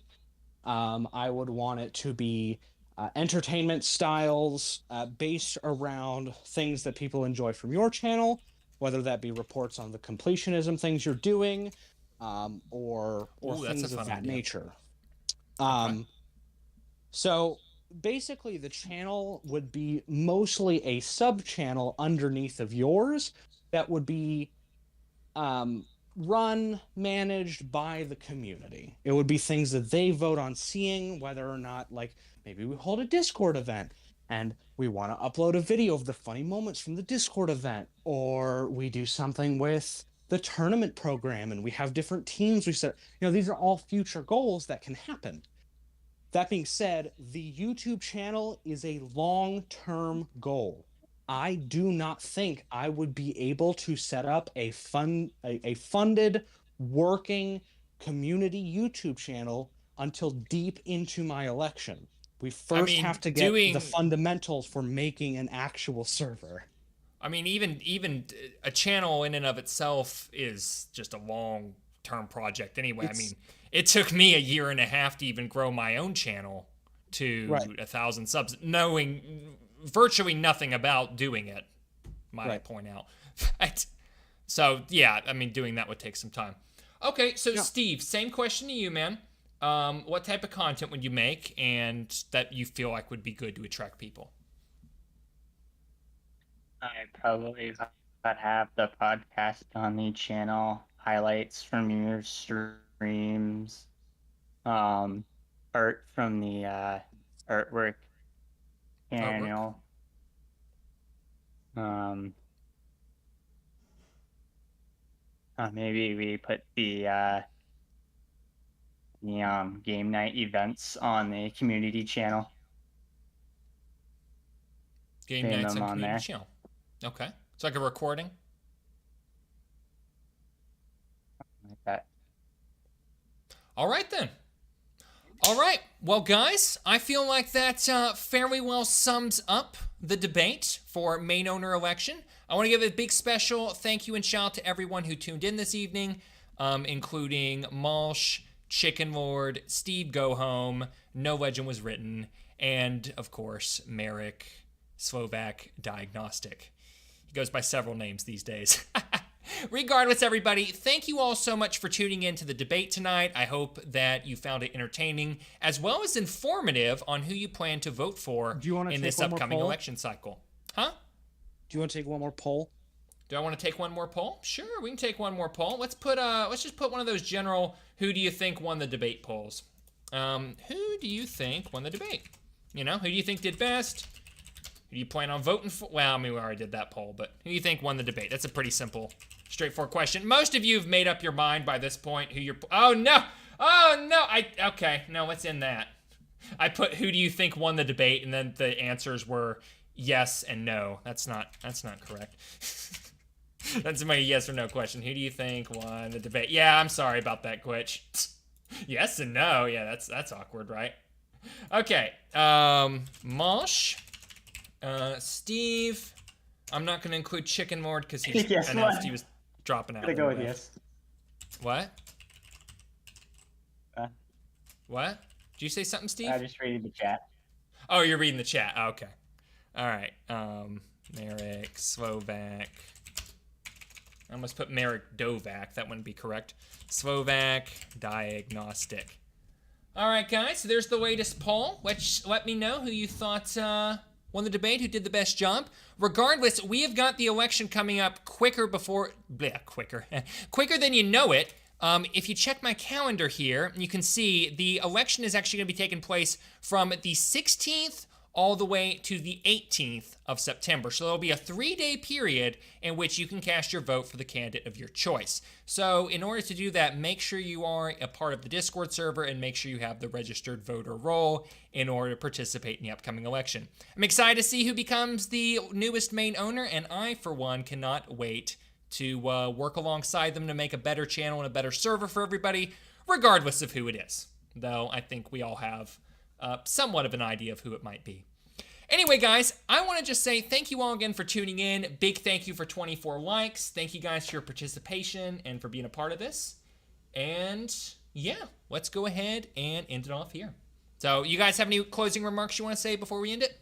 I would want it to be entertainment styles based around things that people enjoy from your channel, whether that be reports on the completionism things you're doing, or things of that nature. So basically the channel would be mostly a sub-channel underneath of yours that would be run, managed by the community. It would be things that they vote on seeing, whether or not, like, maybe we hold a Discord event and we want to upload a video of the funny moments from the Discord event, or we do something with the tournament program and we have different teams we set. These are all future goals that can happen. That being said, the YouTube channel is a long-term goal. I do not think I would be able to set up a funded, working community YouTube channel until deep into my election. We first have to get the fundamentals for making an actual server. I mean, even a channel in and of itself is just a long-term project anyway. It took me 1.5 years to even grow my own channel to 1,000 subs, knowing virtually nothing about doing it, might I point out. So, yeah, doing that would take some time. Okay, so Steve, same question to you, man. What type of content would you make and that you feel like would be good to attract people? I probably would have the podcast on the channel, highlights from your streams, art from the artwork channel. Maybe we put the game night events on the community channel. Game nights on community channel. Okay. It's like a recording? Like that. All right, then. All right. Well, guys, I feel like that fairly well sums up the debate for main owner election. I want to give a big special thank you and shout out to everyone who tuned in this evening, including Malsh, Chicken Lord, Steve Go Home, No Legend Was Written, and, of course, Merrick Slovak Diagnostic. He goes by several names these days. Regardless, everybody, thank you all so much for tuning in to the debate tonight. I hope that you found it entertaining as well as informative on who you plan to vote for in this upcoming election cycle. Huh? Do you want to take one more poll? Do I want to take one more poll? Sure, we can take one more poll. Let's just put one of those general who do you think won the debate polls. Who do you think won the debate? Who do you think did best? Who do you plan on voting for? Well, we already did that poll, but who do you think won the debate? That's a pretty simple, straightforward question. Most of you have made up your mind by this point who you're... Oh, no! Okay, no, what's in that? I put who do you think won the debate, and then the answers were yes and no. That's not correct. That's my yes or no question. Who do you think won the debate? Yeah, I'm sorry about that glitch. Yes and no. Yeah, that's awkward, right? Okay. Mosh, Steve. I'm not going to include Chicken Lord because he announced he was dropping out. I'm gonna go with yes. What? What? Did you say something, Steve? I just reading the chat. Oh, you're reading the chat. Oh, okay. All right. Merrick, Slovak, I almost put Merrick Dovak. That wouldn't be correct. Slovak Diagnostic. All right, guys. So there's the latest poll. Let me know who you thought won the debate, who did the best job. Regardless, we have got the election coming up quicker than you know it. If you check my calendar here, you can see the election is actually going to be taking place from the 16th all the way to the 18th of September. So there'll be a 3-day period in which you can cast your vote for the candidate of your choice. So in order to do that, make sure you are a part of the Discord server and make sure you have the registered voter role in order to participate in the upcoming election. I'm excited to see who becomes the newest main owner, and I, for one, cannot wait to work alongside them to make a better channel and a better server for everybody, regardless of who it is. Though I think we all have somewhat of an idea of who it might be. Anyway, guys, I want to just say thank you all again for tuning in. Big thank you for 24 likes. Thank you guys for your participation and for being a part of this. And yeah, let's go ahead and end it off here. So you guys have any closing remarks you want to say before we end it?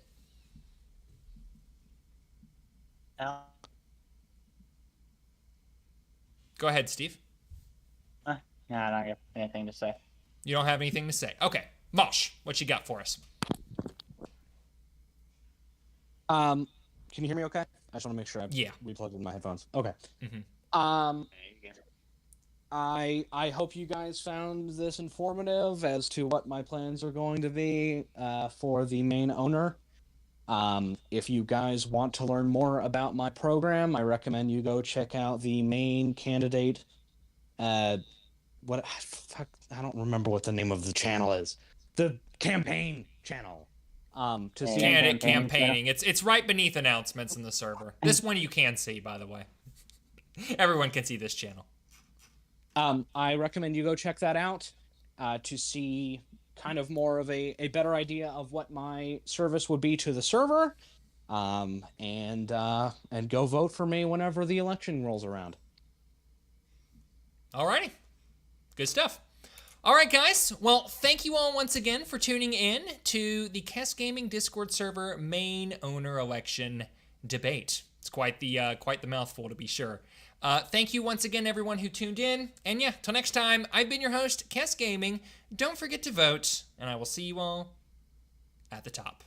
Go ahead, Steve. Yeah, I don't have anything to say. You don't have anything to say. Okay. Mosh, what you got for us? Can you hear me okay? I just want to make sure I Yeah. replugged in my headphones. Okay. Mhm. I hope you guys found this informative as to what my plans are going to be for the main owner. If you guys want to learn more about my program, I recommend you go check out the main candidate. I don't remember what the name of the channel is. The campaign channel. To see Candidate campaigning. It's right beneath announcements in the server. This one you can see, by the way. Everyone can see this channel. I recommend you go check that out to see kind of more of a better idea of what my service would be to the server, and go vote for me whenever the election rolls around. Alrighty. Good stuff. All right, guys. Well, thank you all once again for tuning in to the Kess Gaming Discord server main owner election debate. It's quite the mouthful, to be sure. Thank you once again, everyone who tuned in. And yeah, till next time, I've been your host, Kess Gaming. Don't forget to vote, and I will see you all at the top.